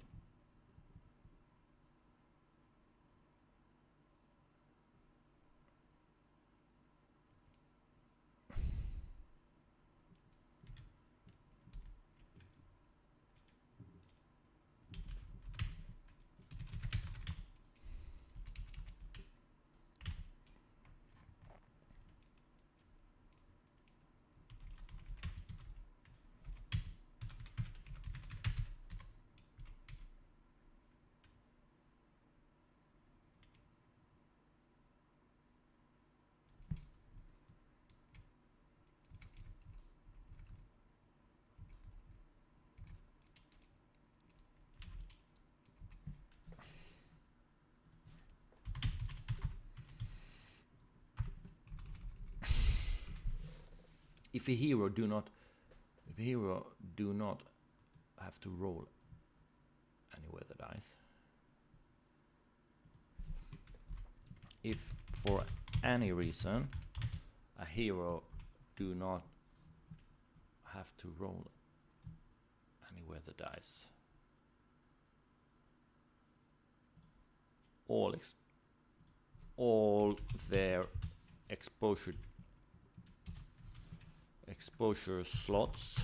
if a hero do not have to roll any weather dice, if for any reason a hero do not have to roll any weather dice, all their exposure slots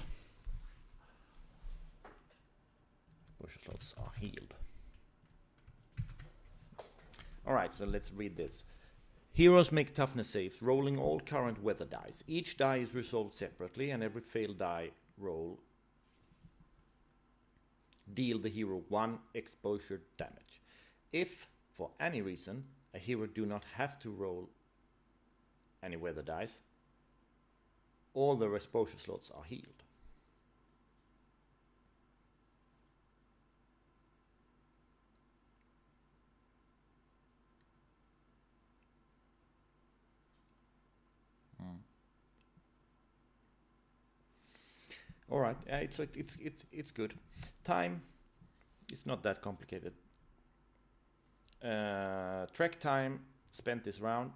are healed. Alright, so let's read this. Heroes make toughness saves, rolling all current weather dice. Each die is resolved separately, and every failed die roll deal the hero 1 exposure damage. If, for any reason, a hero do not have to roll any weather dice, all their exposure slots are healed. All right, it's good. Time, it's not that complicated. Track time spent this round.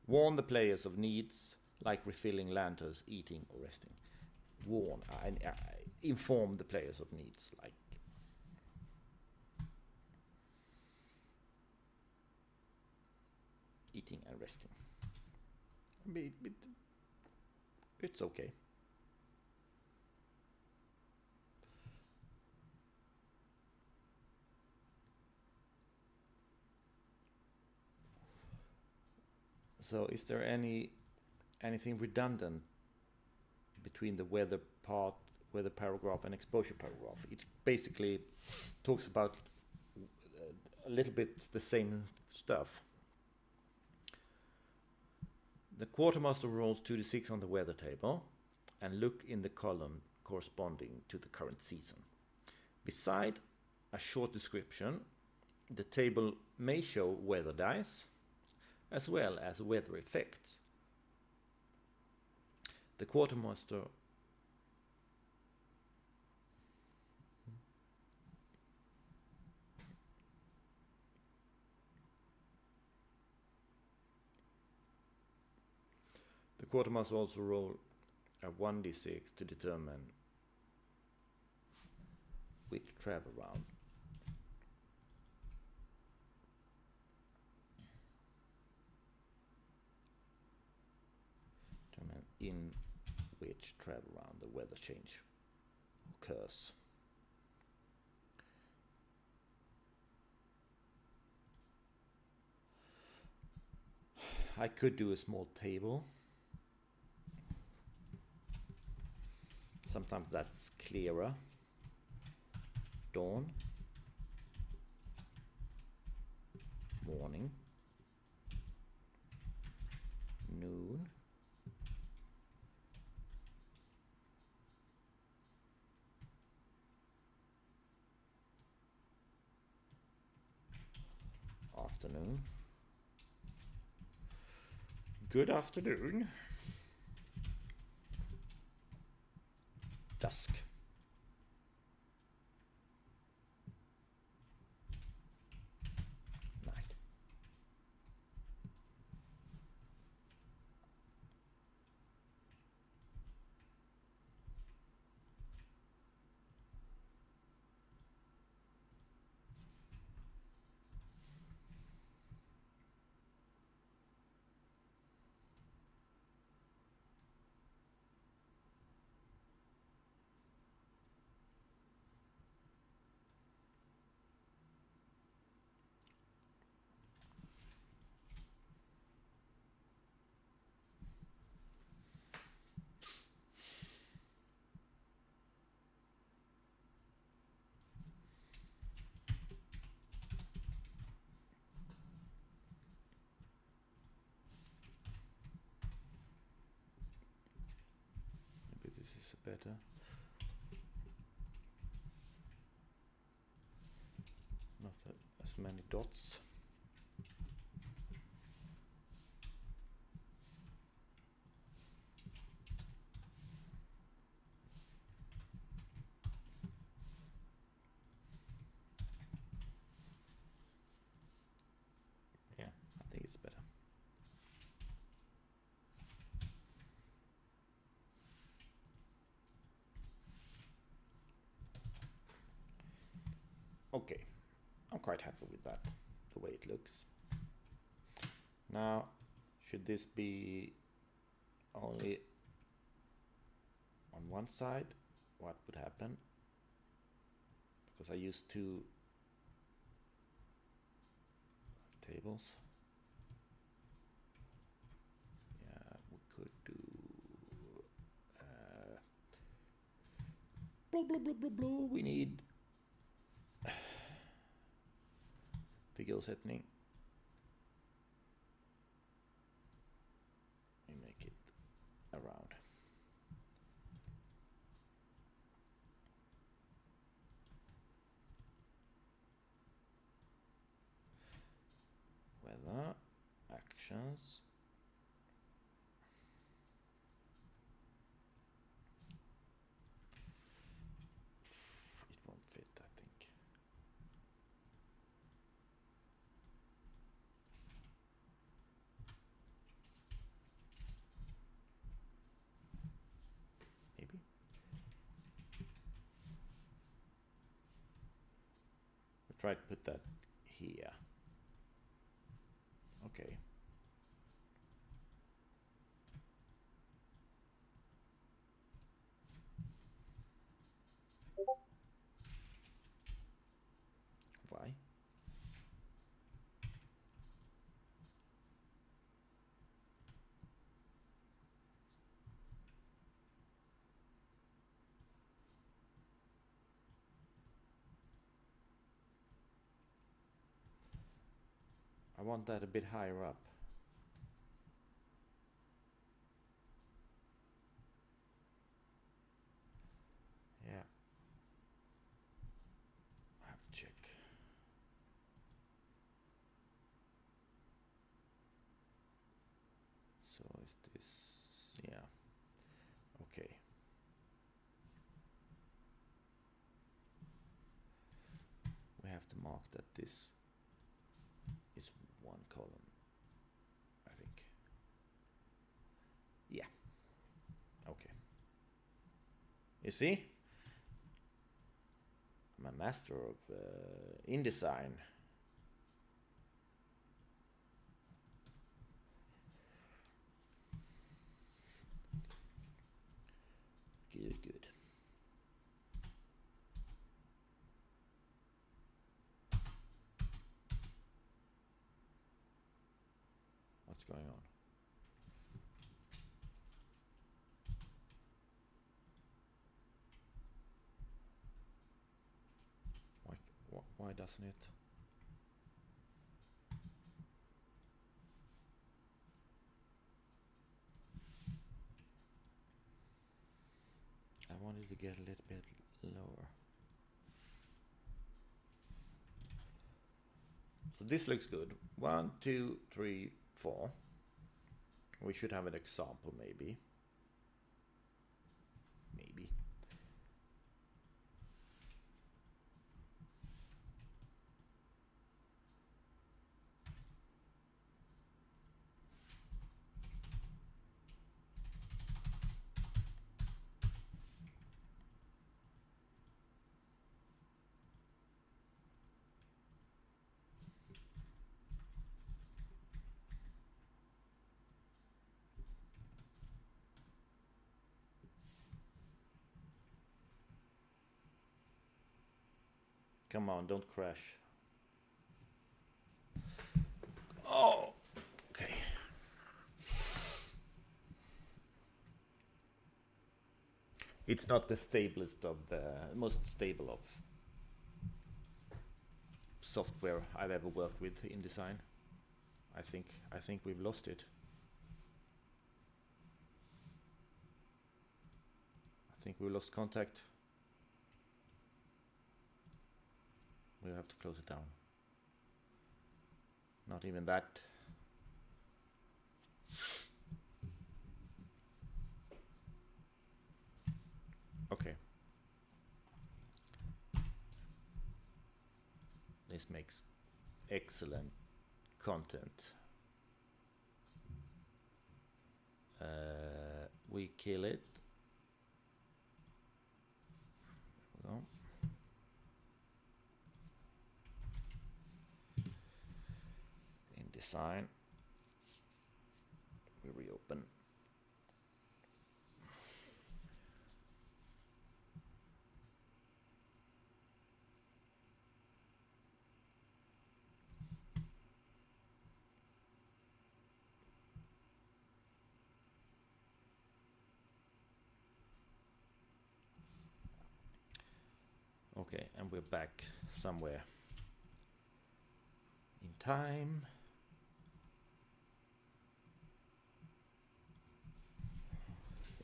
Warn the players of needs like refilling lanterns, eating or resting. Warn, inform the players of needs like eating and resting. It's okay. So is there anything redundant between the weather paragraph and exposure paragraph? It basically talks about a little bit the same stuff. The quartermaster rolls 2d6 on the weather table and look in the column corresponding to the current season. Beside a short description, the table may show weather dice as well as weather effects. The quartermaster also roll a 1d6 to determine which travel round in which travel round the weather change occurs. I could do a small table. Sometimes that's clearer. Dawn, morning, noon, afternoon, good afternoon, dusk, night. better. Not as many dots. Yeah, I think it's better. Okay, I'm quite happy with that, the way it looks. Now, should this be only on one side? What would happen? Because I used two tables. Yeah, we could do blah blah blah blah blah. We need figursättning. We make it around. Weather, actions. It won't fit, I think. Maybe. We try to put that here. Okay. Why? I want that a bit higher up. Yeah. I have to check. So is this, yeah, okay. We have to mark that this is one column, I think. Yeah, okay. You see? I'm a master of InDesign. Good, good. What's going on? Why doesn't it? I wanted to get a little bit lower. So this looks good. 1, 2, 3, 4. We should have an example, maybe. Maybe. Come on, don't crash. Oh, okay. It's not the stablest of the most stable of software I've ever worked with in design. I think we've lost it. I think we lost contact. We'll have to close it down. Not even that. Okay. This makes excellent content. We kill it. There we go. In design, we reopen. Okay, and we're back somewhere in time.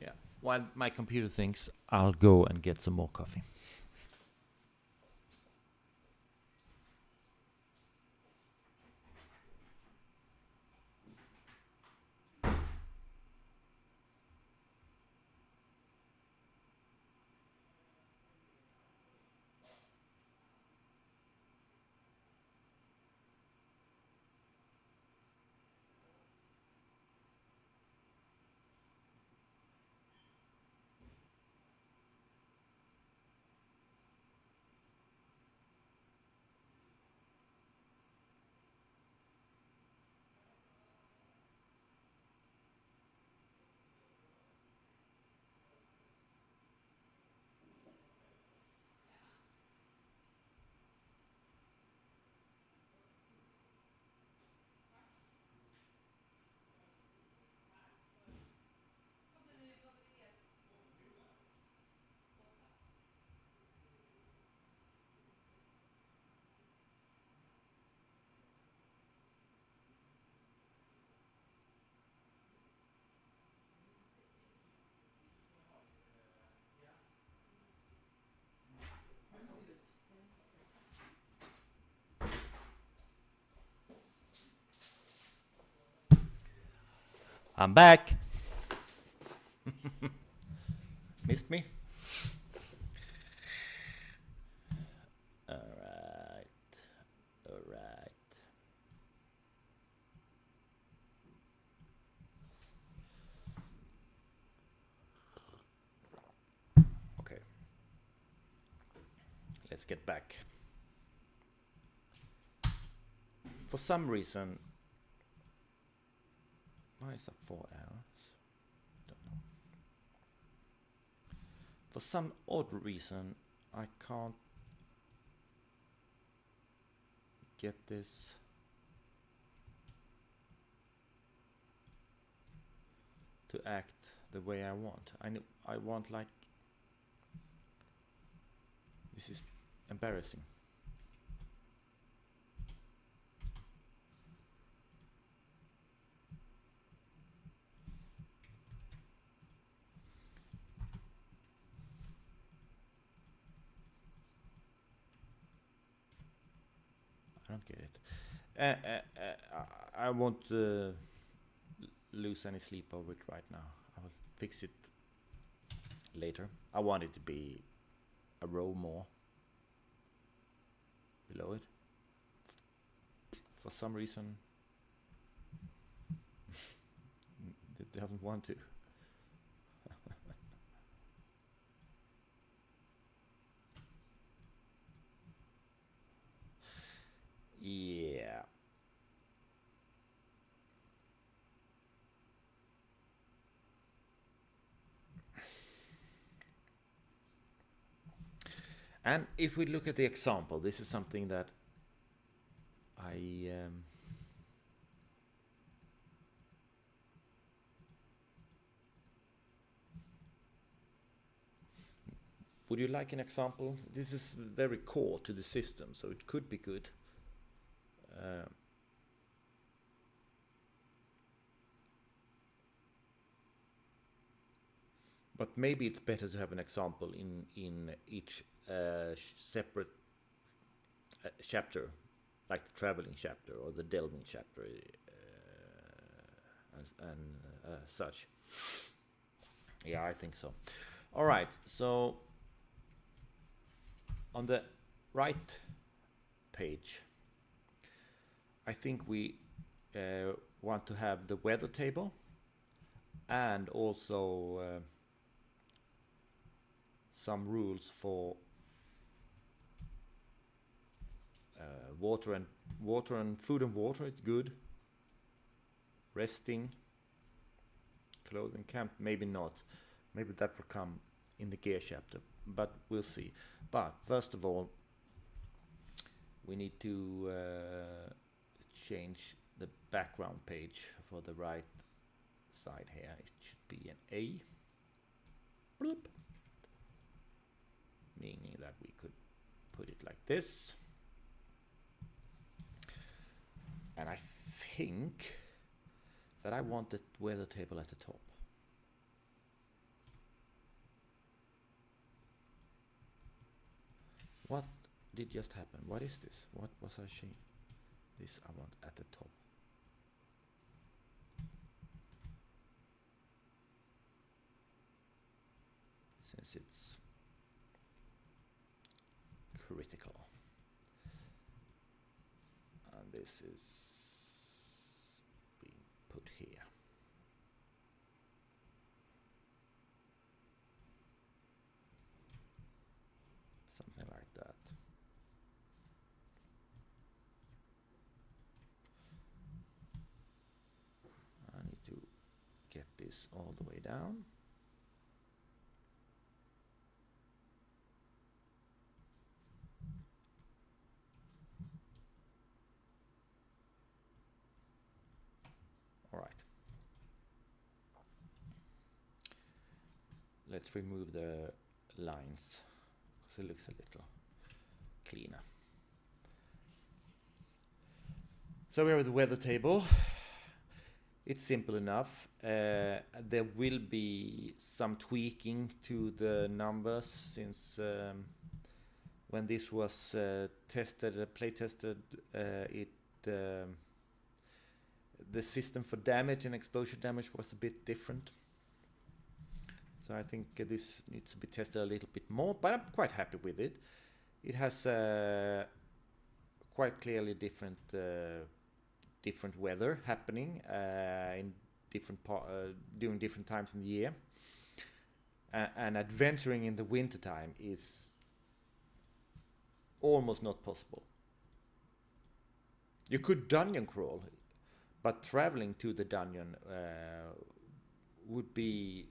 Yeah, while my computer thinks, I'll go and get some more coffee. I'm back. Missed me? All right. Okay. Let's get back. For some reason, why is that 4 hours? Don't know. For some odd reason, I can't get this to act the way I want. I want, like, this is embarrassing. I don't get it. I won't lose any sleep over it right now. I will fix it later. I want it to be a row more below it. For some reason, it doesn't want to. Yeah. And if we look at the example, this is something that I would you like an example? This is very core to the system, so it could be good. but maybe it's better to have an example in each separate chapter, like the traveling chapter or the delving chapter, and such. Yeah, I think so. All right, so on the right page, I think we want to have the weather table and also some rules for water and food and water. It's good. Resting, clothing, camp, maybe not. Maybe that will come in the gear chapter, but we'll see. But first of all, we need to change the background page for the right side here. It should be an A. Bloop. Meaning that we could put it like this. And I think that I want the weather table at the top. What did just happen? What is this? What was I saying? This I want at the top. Since it's critical. And this is being put here. Something like that. I need to get this all the way down. All right. Let's remove the lines because it looks a little cleaner. So we have the weather table. It's simple enough. There will be some tweaking to the numbers since when this was play tested, the system for damage and exposure damage was a bit different. So I think this needs to be tested a little bit more, but I'm quite happy with it. It has quite clearly different weather happening in different during different times in the year. And adventuring in the winter time is almost not possible. You could dungeon crawl, but traveling to the dungeon would be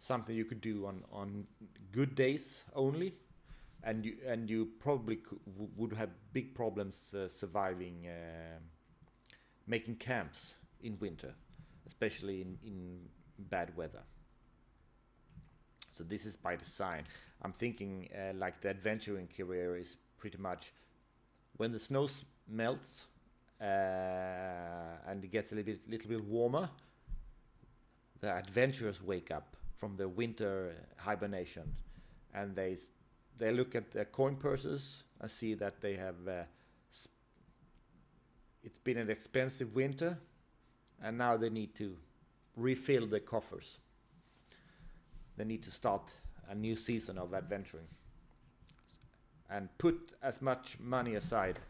something you could do on good days only, and you probably would have big problems surviving, making camps in winter, especially in bad weather. So this is by design. I'm thinking like the adventuring career is pretty much when the snow melts and it gets a little bit warmer, the adventurers wake up from the winter hibernation, and they look at their coin purses and see that they have it's been an expensive winter, and now they need to refill the coffers. They need to start a new season of adventuring and put as much money aside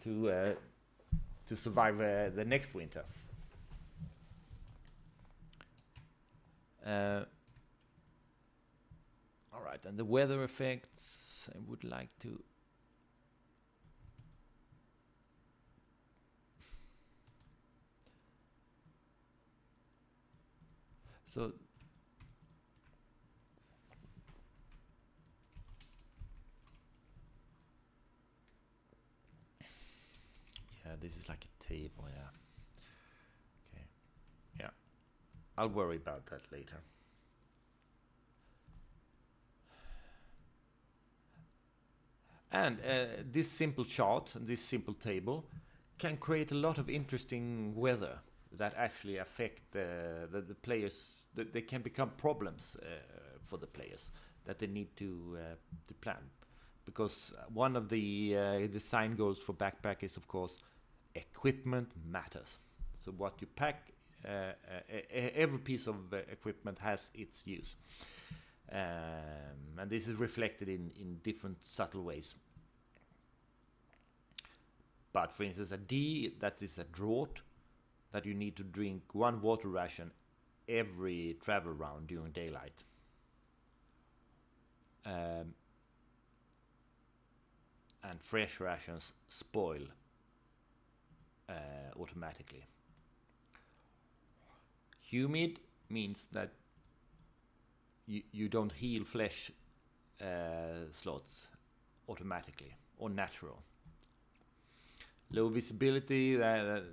to survive the next winter. All right, and the weather effects, I would like to yeah, this is like a table, yeah. Okay. Yeah. I'll worry about that later. And this simple chart and this simple table can create a lot of interesting weather. that actually affect the players. They can become problems for the players that they need to plan, because one of the design goals for backpack is, of course, equipment matters. So what you pack, every piece of equipment has its use, and this is reflected in different subtle ways. But for instance, a D, that is a draught, that you need to drink one water ration every travel round during daylight. And fresh rations spoil automatically. Humid means that you don't heal flesh slots automatically or natural. Low visibility, that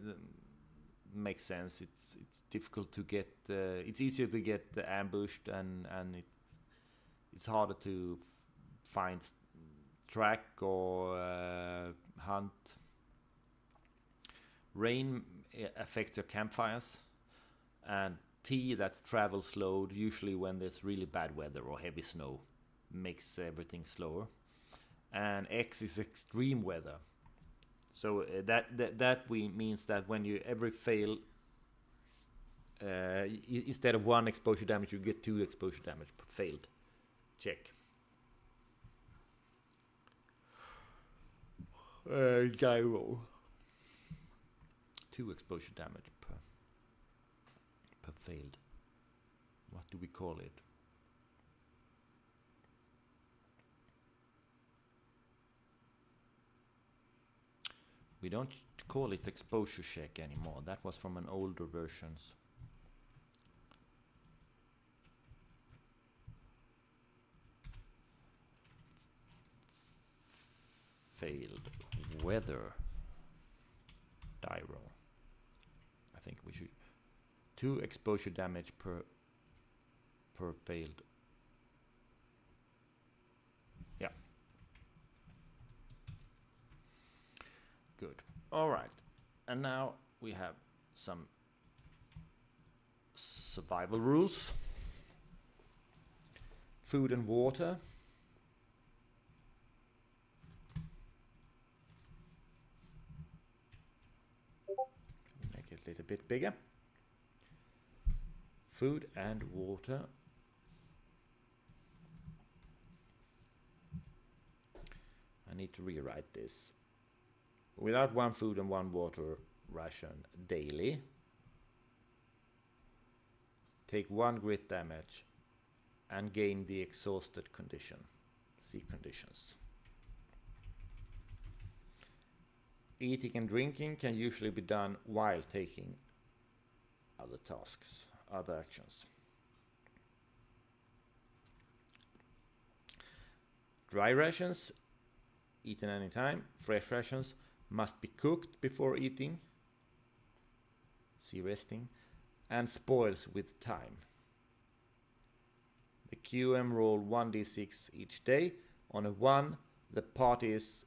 makes sense. It's difficult to get. It's easier to get ambushed, and it's harder to find track or hunt. Rain affects your campfires, and T, that's travel slowed. Usually when there's really bad weather or heavy snow, makes everything slower. And X is extreme weather. So that means that when you every fail, instead of 1 exposure damage, you get 2 exposure damage per failed check. Gyro. 2 exposure damage per failed. What do we call it? We don't call it exposure check anymore. That was from an older versions. Failed weather gyro. I think we should 2 exposure damage per failed. Yeah. Good. All right. And now we have some survival rules. Food and water. Make it a little bit bigger. Food and water. I need to rewrite this. Without 1 food and 1 water ration daily, take 1 grit damage and gain the exhausted condition. See conditions. Eating and drinking can usually be done while taking other tasks, other actions. Dry rations, eaten anytime. Fresh rations must be cooked before eating. See resting. And spoils with time. The QM roll 1d6 each day. On a 1, the party's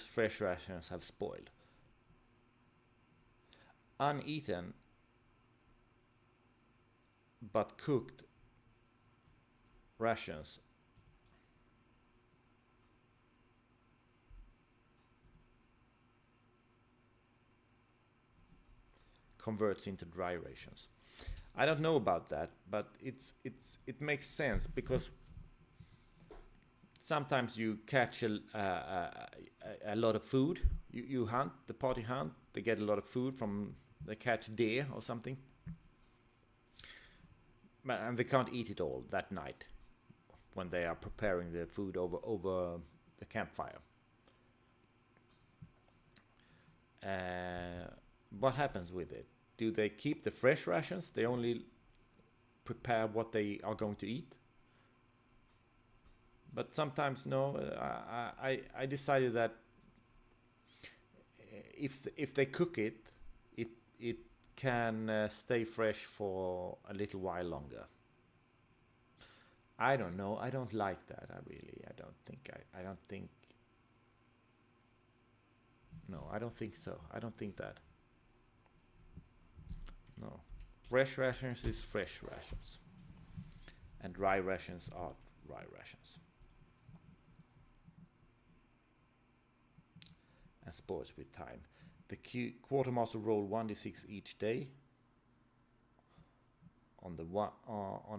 fresh rations have spoiled. Uneaten but cooked rations converts into dry rations. I don't know about that, but it makes sense, because sometimes you catch a lot of food. You hunt, the party hunt, they get a lot of food from, they catch deer or something, and they can't eat it all that night when they are preparing the food over the campfire. What happens with it? Do they keep the fresh rations? They only prepare what they are going to eat? But sometimes no. I decided that if they cook it can stay fresh for a little while longer. I don't know. I don't like that. I don't think. I don't think. No, I don't think so. I don't think that. No. Fresh rations is fresh rations. And dry rations are dry rations. And spoils with time. The quartermaster roll 1d6 each day. On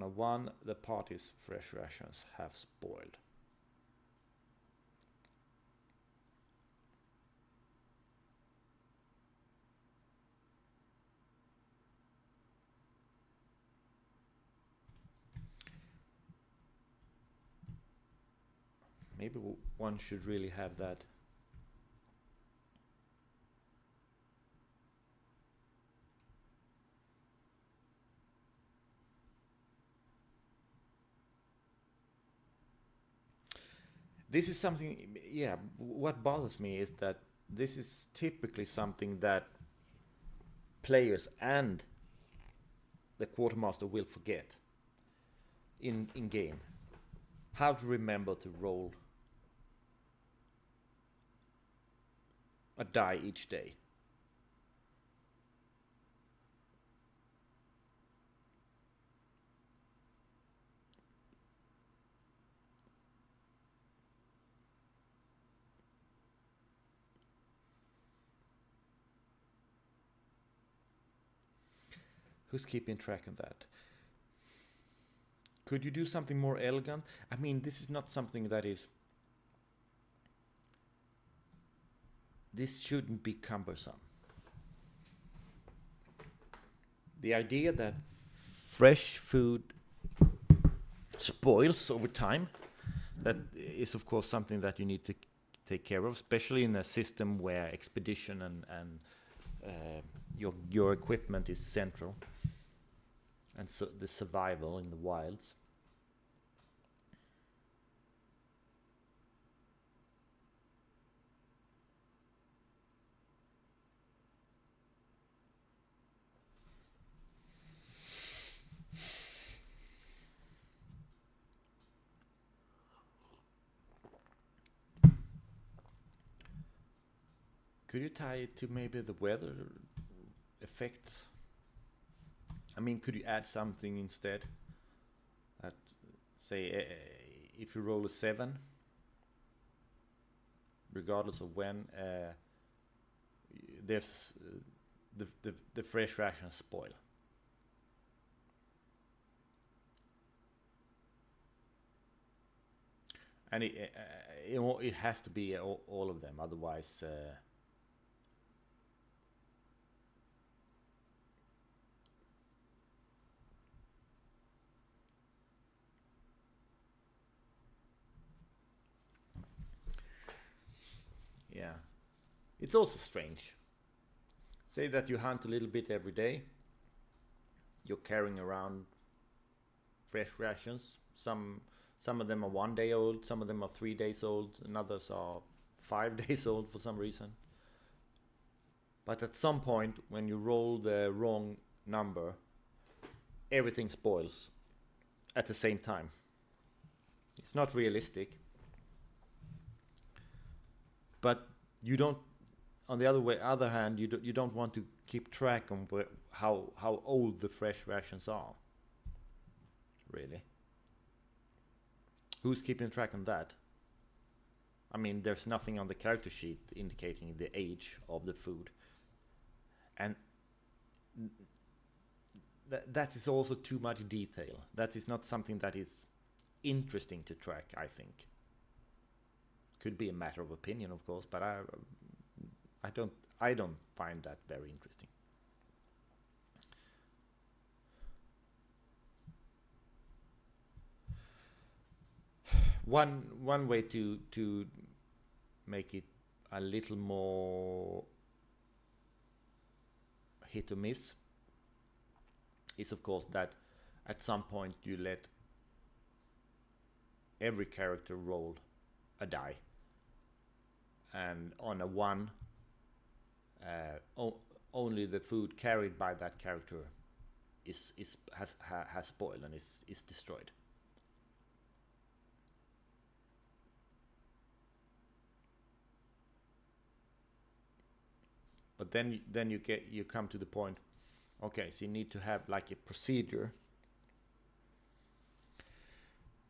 a 1, the party's fresh rations have spoiled. Maybe one should really have that. This is something, yeah, what bothers me is that this is typically something that players and the quartermaster will forget in game. How to remember to roll a die each day. Who's keeping track of that? Could you do something more elegant? I mean, this is not something that is... This shouldn't be cumbersome. The idea that fresh food spoils over time, that is of course something that you need to take care of, especially in a system where expedition and your equipment is central, and so the survival in the wilds. Could you tie it to maybe the weather effect? I mean, could you add something instead? That, say, if you roll a 7, regardless of when, there's the fresh rations spoil. And it has to be all of them, otherwise... Yeah. It's also strange. Say that you hunt a little bit every day. You're carrying around fresh rations. Some of them are 1 day old, some of them are 3 days old, and others are 5 days old for some reason. But at some point, when you roll the wrong number, everything spoils at the same time. It's not realistic. But you don't. On the other hand, you don't want to keep track on how old the fresh rations are. Really. Who's keeping track on that? I mean, there's nothing on the character sheet indicating the age of the food, and that is also too much detail. That is not something that is interesting to track, I think. Could be a matter of opinion, of course, but I don't find that very interesting. One way to make it a little more hit or miss is, of course, that at some point you let every character roll a die, and on a 1, only the food carried by that character has spoiled and is destroyed. But then you come to the point. Okay, so you need to have like a procedure,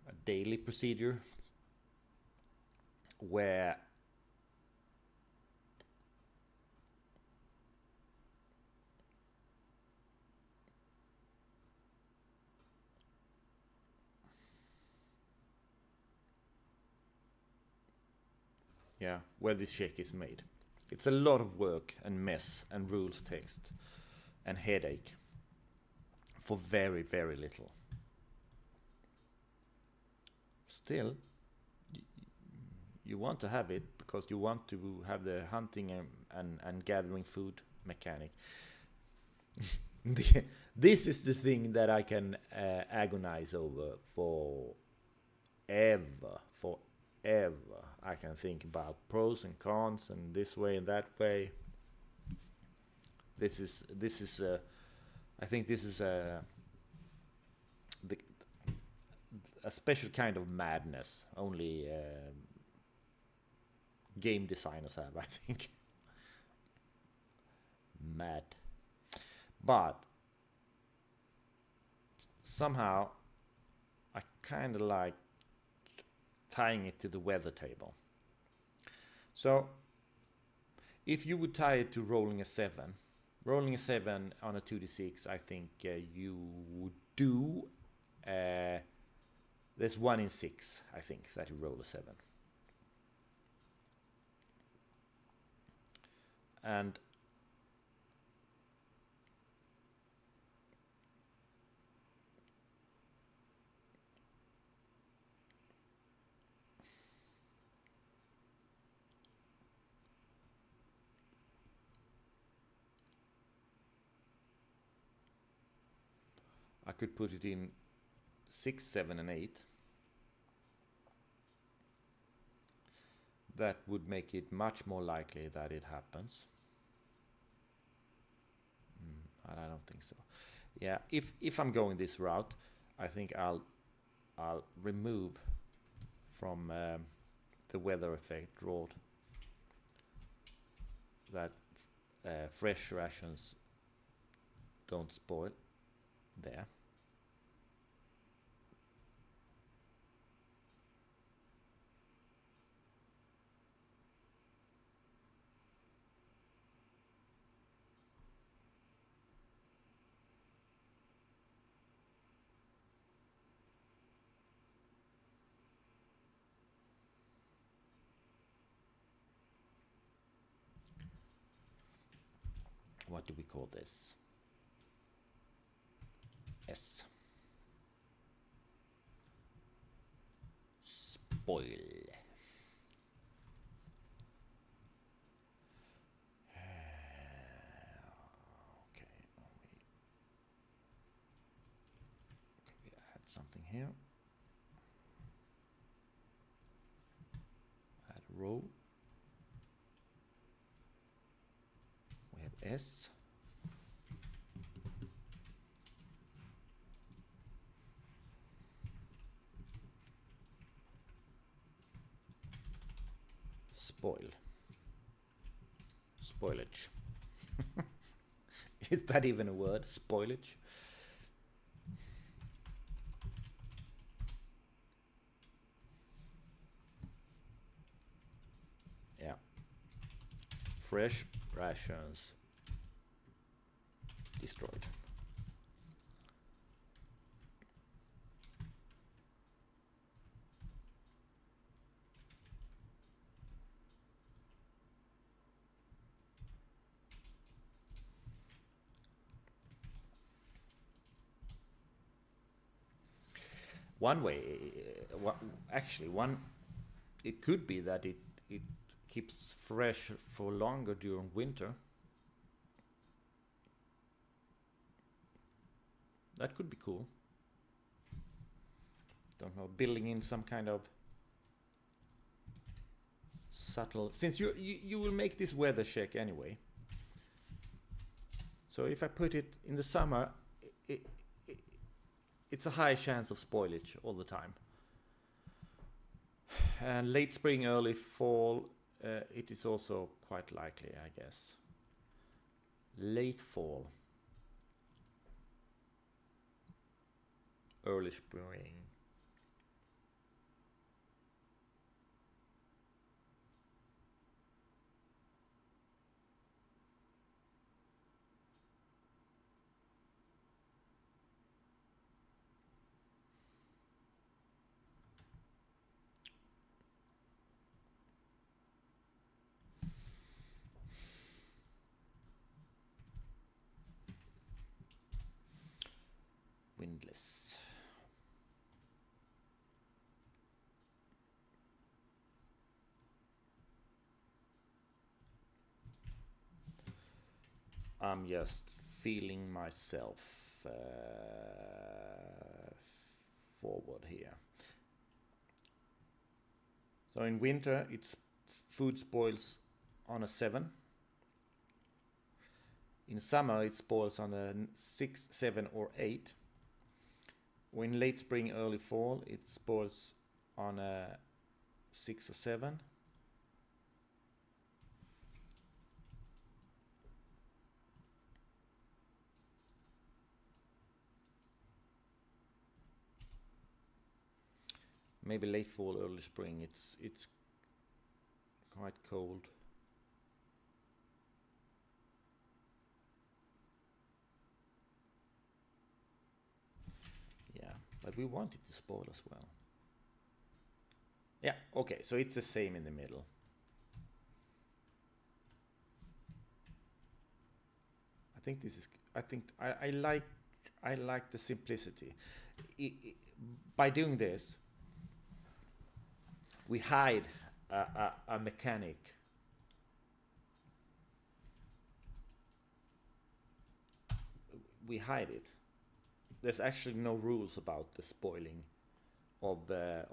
a daily procedure, where where this check is made. It's a lot of work and mess and rules text and headache for very, very little. Still, you want to have it because you want to have the hunting and gathering food mechanic. This is the thing that I can agonize over forever. I can think about pros and cons and this way and that way. This is I think this is a special kind of madness only game designers have, I think. Mad. But somehow I kind of like tying it to the weather table. So if you would tie it to rolling a 7 on a 2d6, I think you would do there's 1 in 6, I think, that you roll a 7. And I could put it in 6, 7, and 8. That would make it much more likely that it happens. I don't think so. Yeah, if I'm going this route, I think I'll remove from the weather effect drawed that fresh rations don't spoil there. What do we call this? S. Spoil. Okay, we add something here. Add a row. We have S. Spoil. Spoilage. Is that even a word? Spoilage? Yeah. Fresh rations destroyed. One way, it could be that it keeps fresh for longer during winter. That could be cool. Don't know, building in some kind of subtle, since you will make this weather check anyway. So if I put it in the summer, it's a high chance of spoilage all the time. And late spring, early fall, it is also quite likely, I guess. late fall, early spring. Windless. I'm just feeling myself forward here. So in winter, it's food spoils on a 7. In summer, it spoils on a 6, 7, or 8. Or in late spring, early fall, it spoils on a 6 or 7. Maybe late fall, early spring. It's quite cold. Yeah, but we want it to spoil as well. Yeah, okay, so it's the same in the middle. I like the simplicity. By doing this, we hide a mechanic. We hide it. There's actually no rules about the spoiling of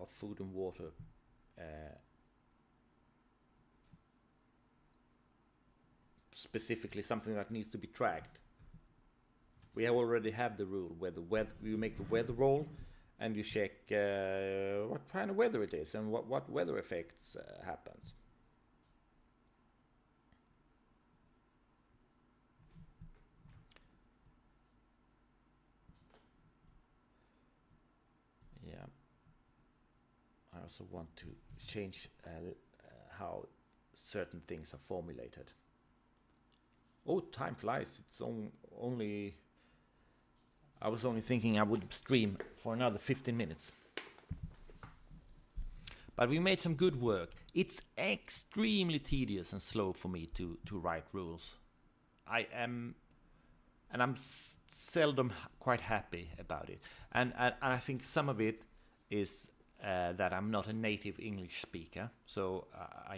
food and water. Specifically, something that needs to be tracked. We already have the rule where you make the weather roll, and you check what kind of weather it is and what weather effects happens. Yeah. I also want to change how certain things are formulated. Oh, time flies. It's only. I was only thinking I would stream for another 15 minutes. But we made some good work. It's extremely tedious and slow for me to write rules. I'm seldom quite happy about it. And I think some of it is that I'm not a native English speaker. So I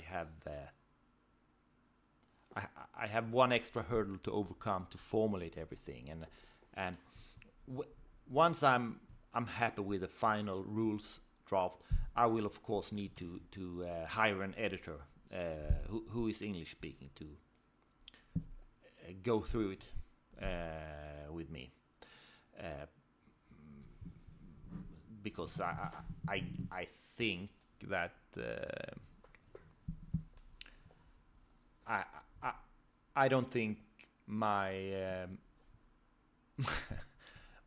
have one extra hurdle to overcome to formulate everything. And once I'm happy with the final rules draft, I will of course need to hire an editor who is English speaking to go through it with me, because I think that I don't think my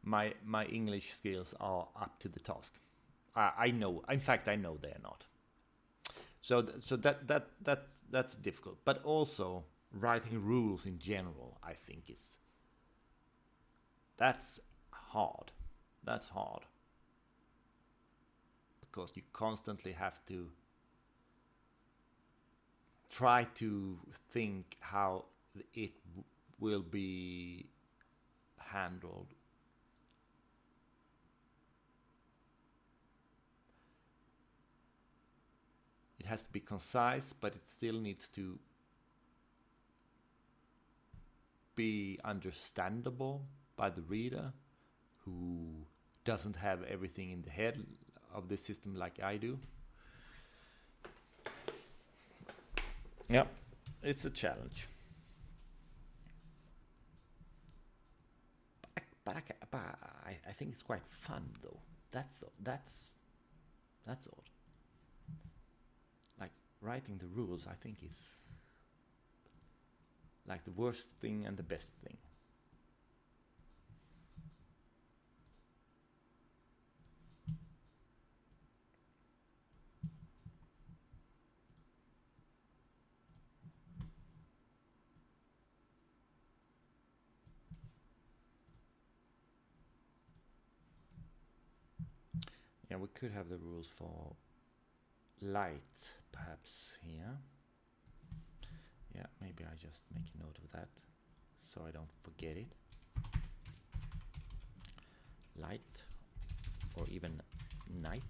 my English skills are up to the task. I know. In fact, I know they're not. So that's difficult. But also writing rules in general, I think that's hard. That's hard because you constantly have to try to think how it will be handled. It has to be concise, but it still needs to be understandable by the reader who doesn't have everything in the head of the system like I do. Yeah, it's a challenge. But I think it's quite fun though. That's all. Like writing the rules, I think is like the worst thing and the best thing. Yeah, we could have the rules for light perhaps here. Yeah, maybe I just make a note of that so I don't forget it. Light or even night.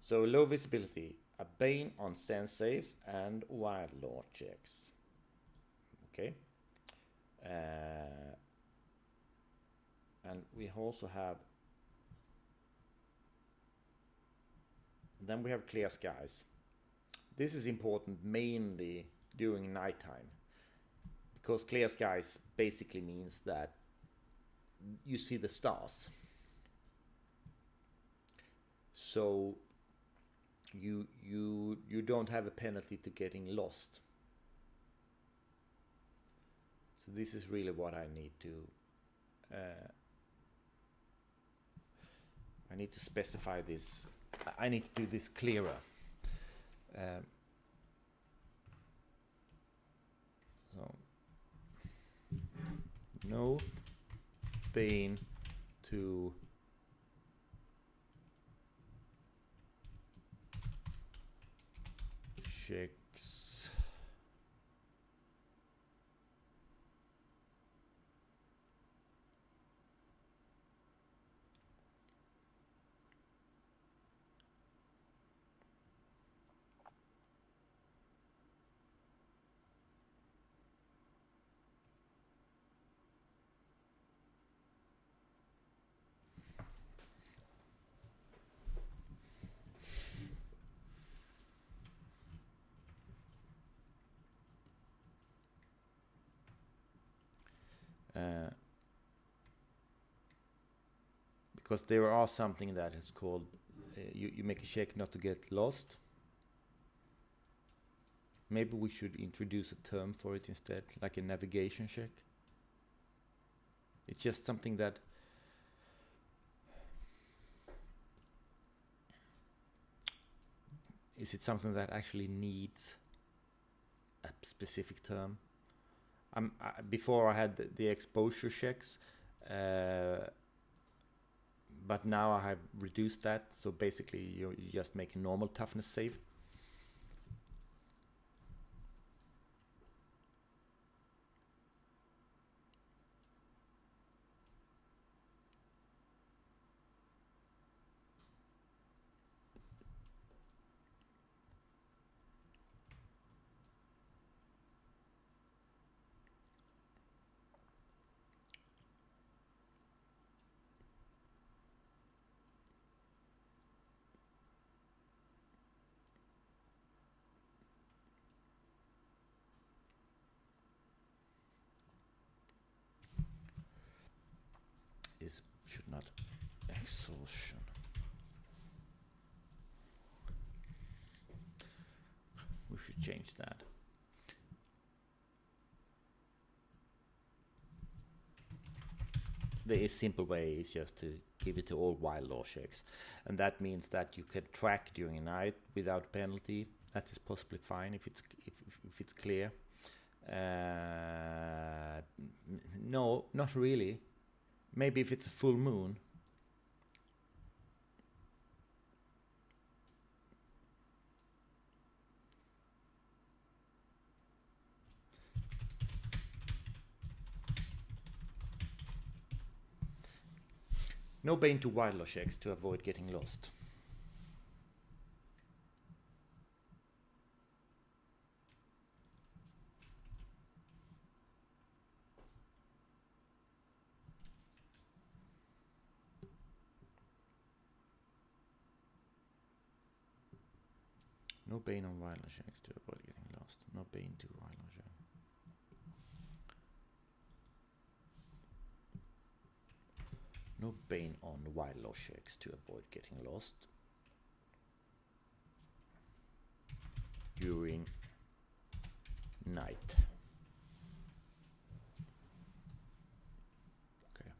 So low visibility, a bane on sense saves and wild law checks. Okay. And we also have, then we have clear skies. This is important mainly during nighttime, because clear skies basically means that you see the stars. So you don't have a penalty to getting lost. So this is really what I need to specify this. I need to do this clearer. So no bane to checks because there are something that is called you make a check not to get lost. Maybe we should introduce a term for it instead, like a navigation check. It's just something that is it something that actually needs a specific term? Before I had the exposure checks, but now I have reduced that. So basically, you just make a normal toughness save. Is should not exhaustion. We should change that. The simple way is just to give it to all wild law checks, and that means that you can track during a night without penalty. That is possibly fine if it's clear. No, not really. Maybe if it's a full moon. No bane to wildlife checks to avoid getting lost. No bane on wildlife checks to avoid getting lost. No bane to wildlife checks. No bane on wildlife checks to avoid getting lost during night. Okay.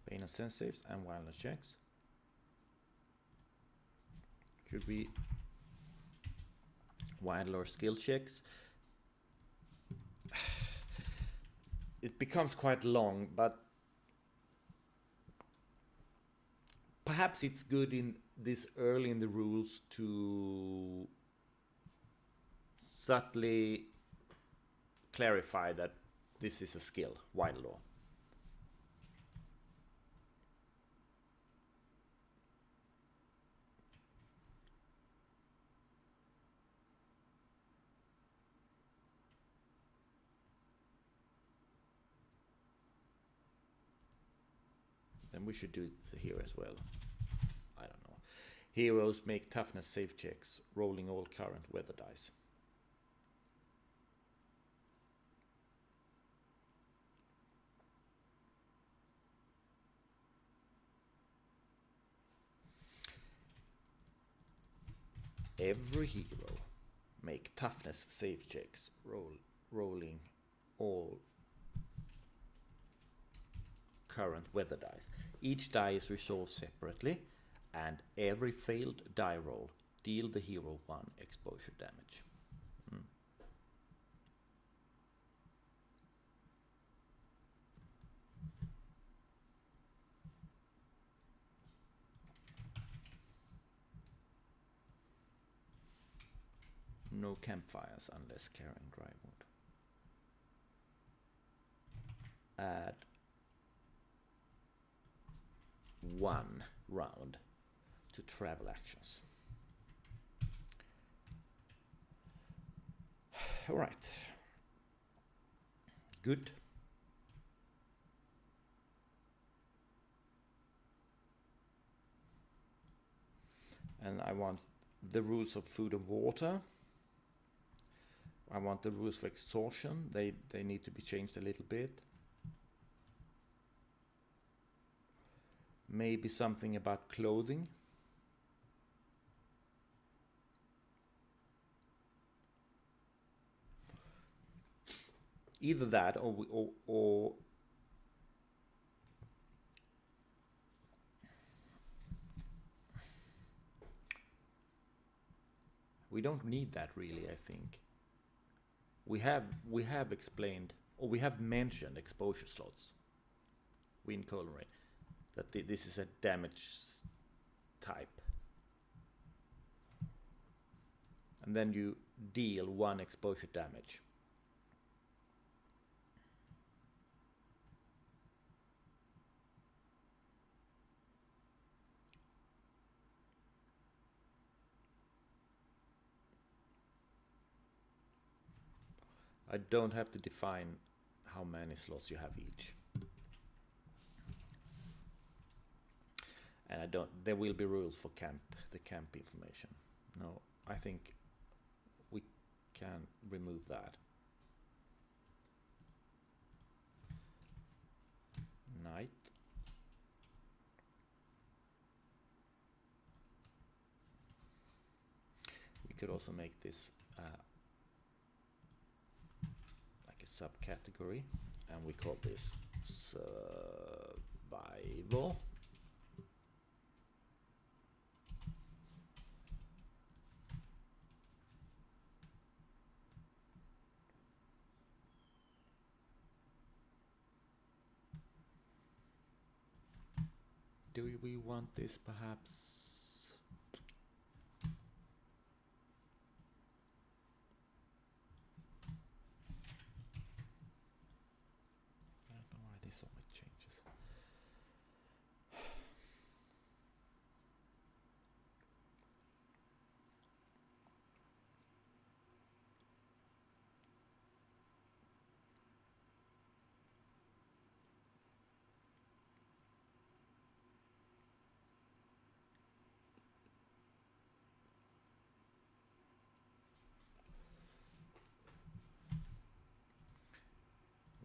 Bane on sense saves and wildlife checks. Should be wildlife skill checks. It becomes quite long, but perhaps it's good in this early in the rules to subtly clarify that this is a skill, wild law. Then we should do it here as well. I don't know. Heroes make toughness save checks, rolling all current weather dice. Every hero make toughness save checks, rolling all current weather dice. Each die is resolved separately, and every failed die roll deal the hero 1 exposure damage. No campfires unless carrying dry wood. Add 1 round to travel actions. All right. Good. And I want the rules of food and water. I want the rules for extortion. They need to be changed a little bit. Maybe something about clothing. Either that or we don't need that really, I think. We have explained, or we have mentioned exposure slots. Wind, cold, and rain. That this is a damage type. And then you deal 1 exposure damage. I don't have to define how many slots you have each. And there will be rules for the camp information. No, I think we can remove that. Night. We could also make this like a subcategory, and we call this survival. do we want this perhaps? I don't know why there's so much changes.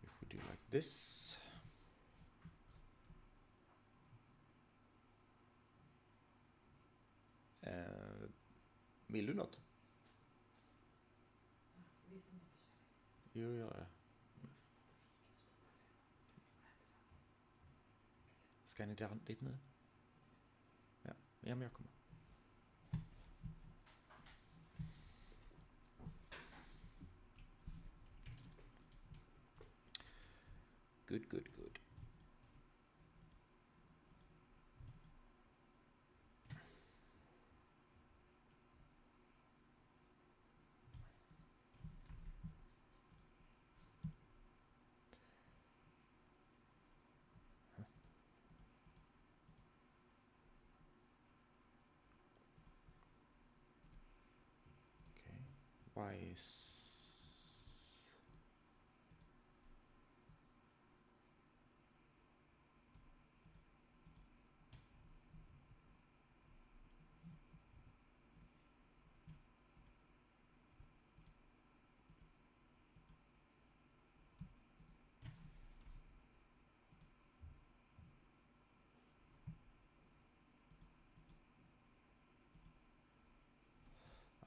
If we do like this. Vill du något? Jo, ja. Ska ni dit nu? Ja, men jag kommer. Good. Okay. Why is...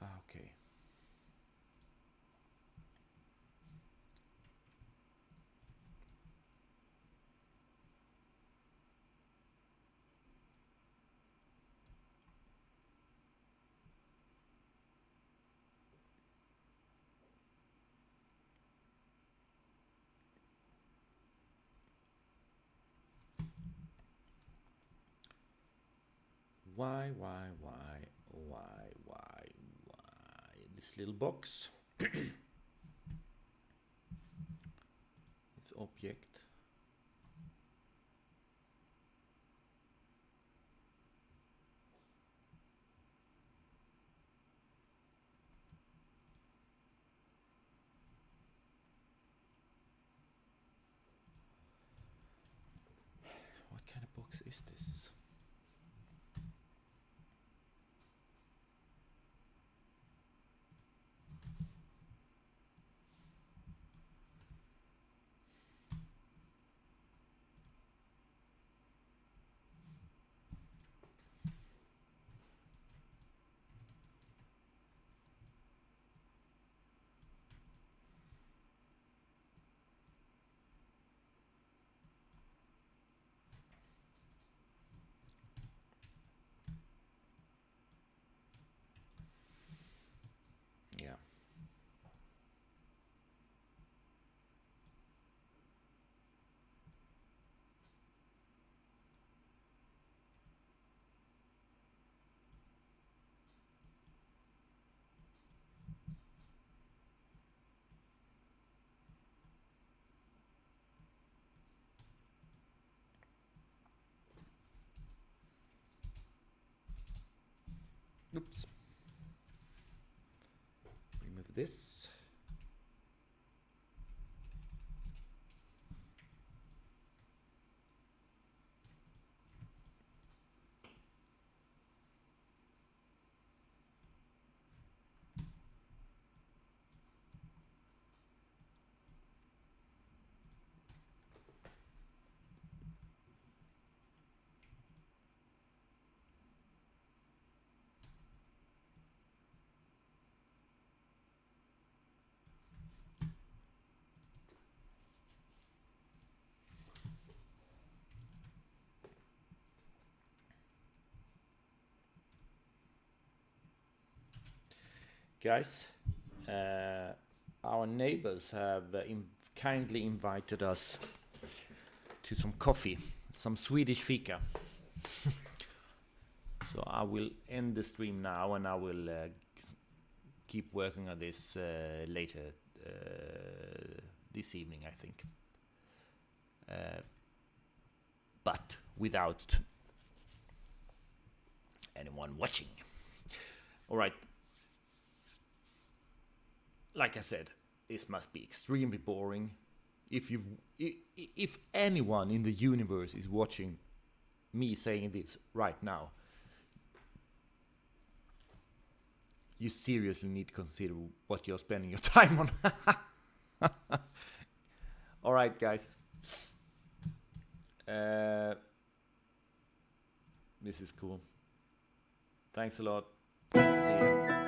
okay. Why? This little box. It's object. What kind of box is this? Yeah. Oops. Remove this. Guys, our neighbors have kindly invited us to some coffee, some Swedish fika. So I will end the stream now, and I will keep working on this later this evening, I think. But without anyone watching. All right. Like I said, this must be extremely boring. If anyone in the universe is watching me saying this right now, you seriously need to consider what you're spending your time on. All right, guys. This is cool. Thanks a lot. See you.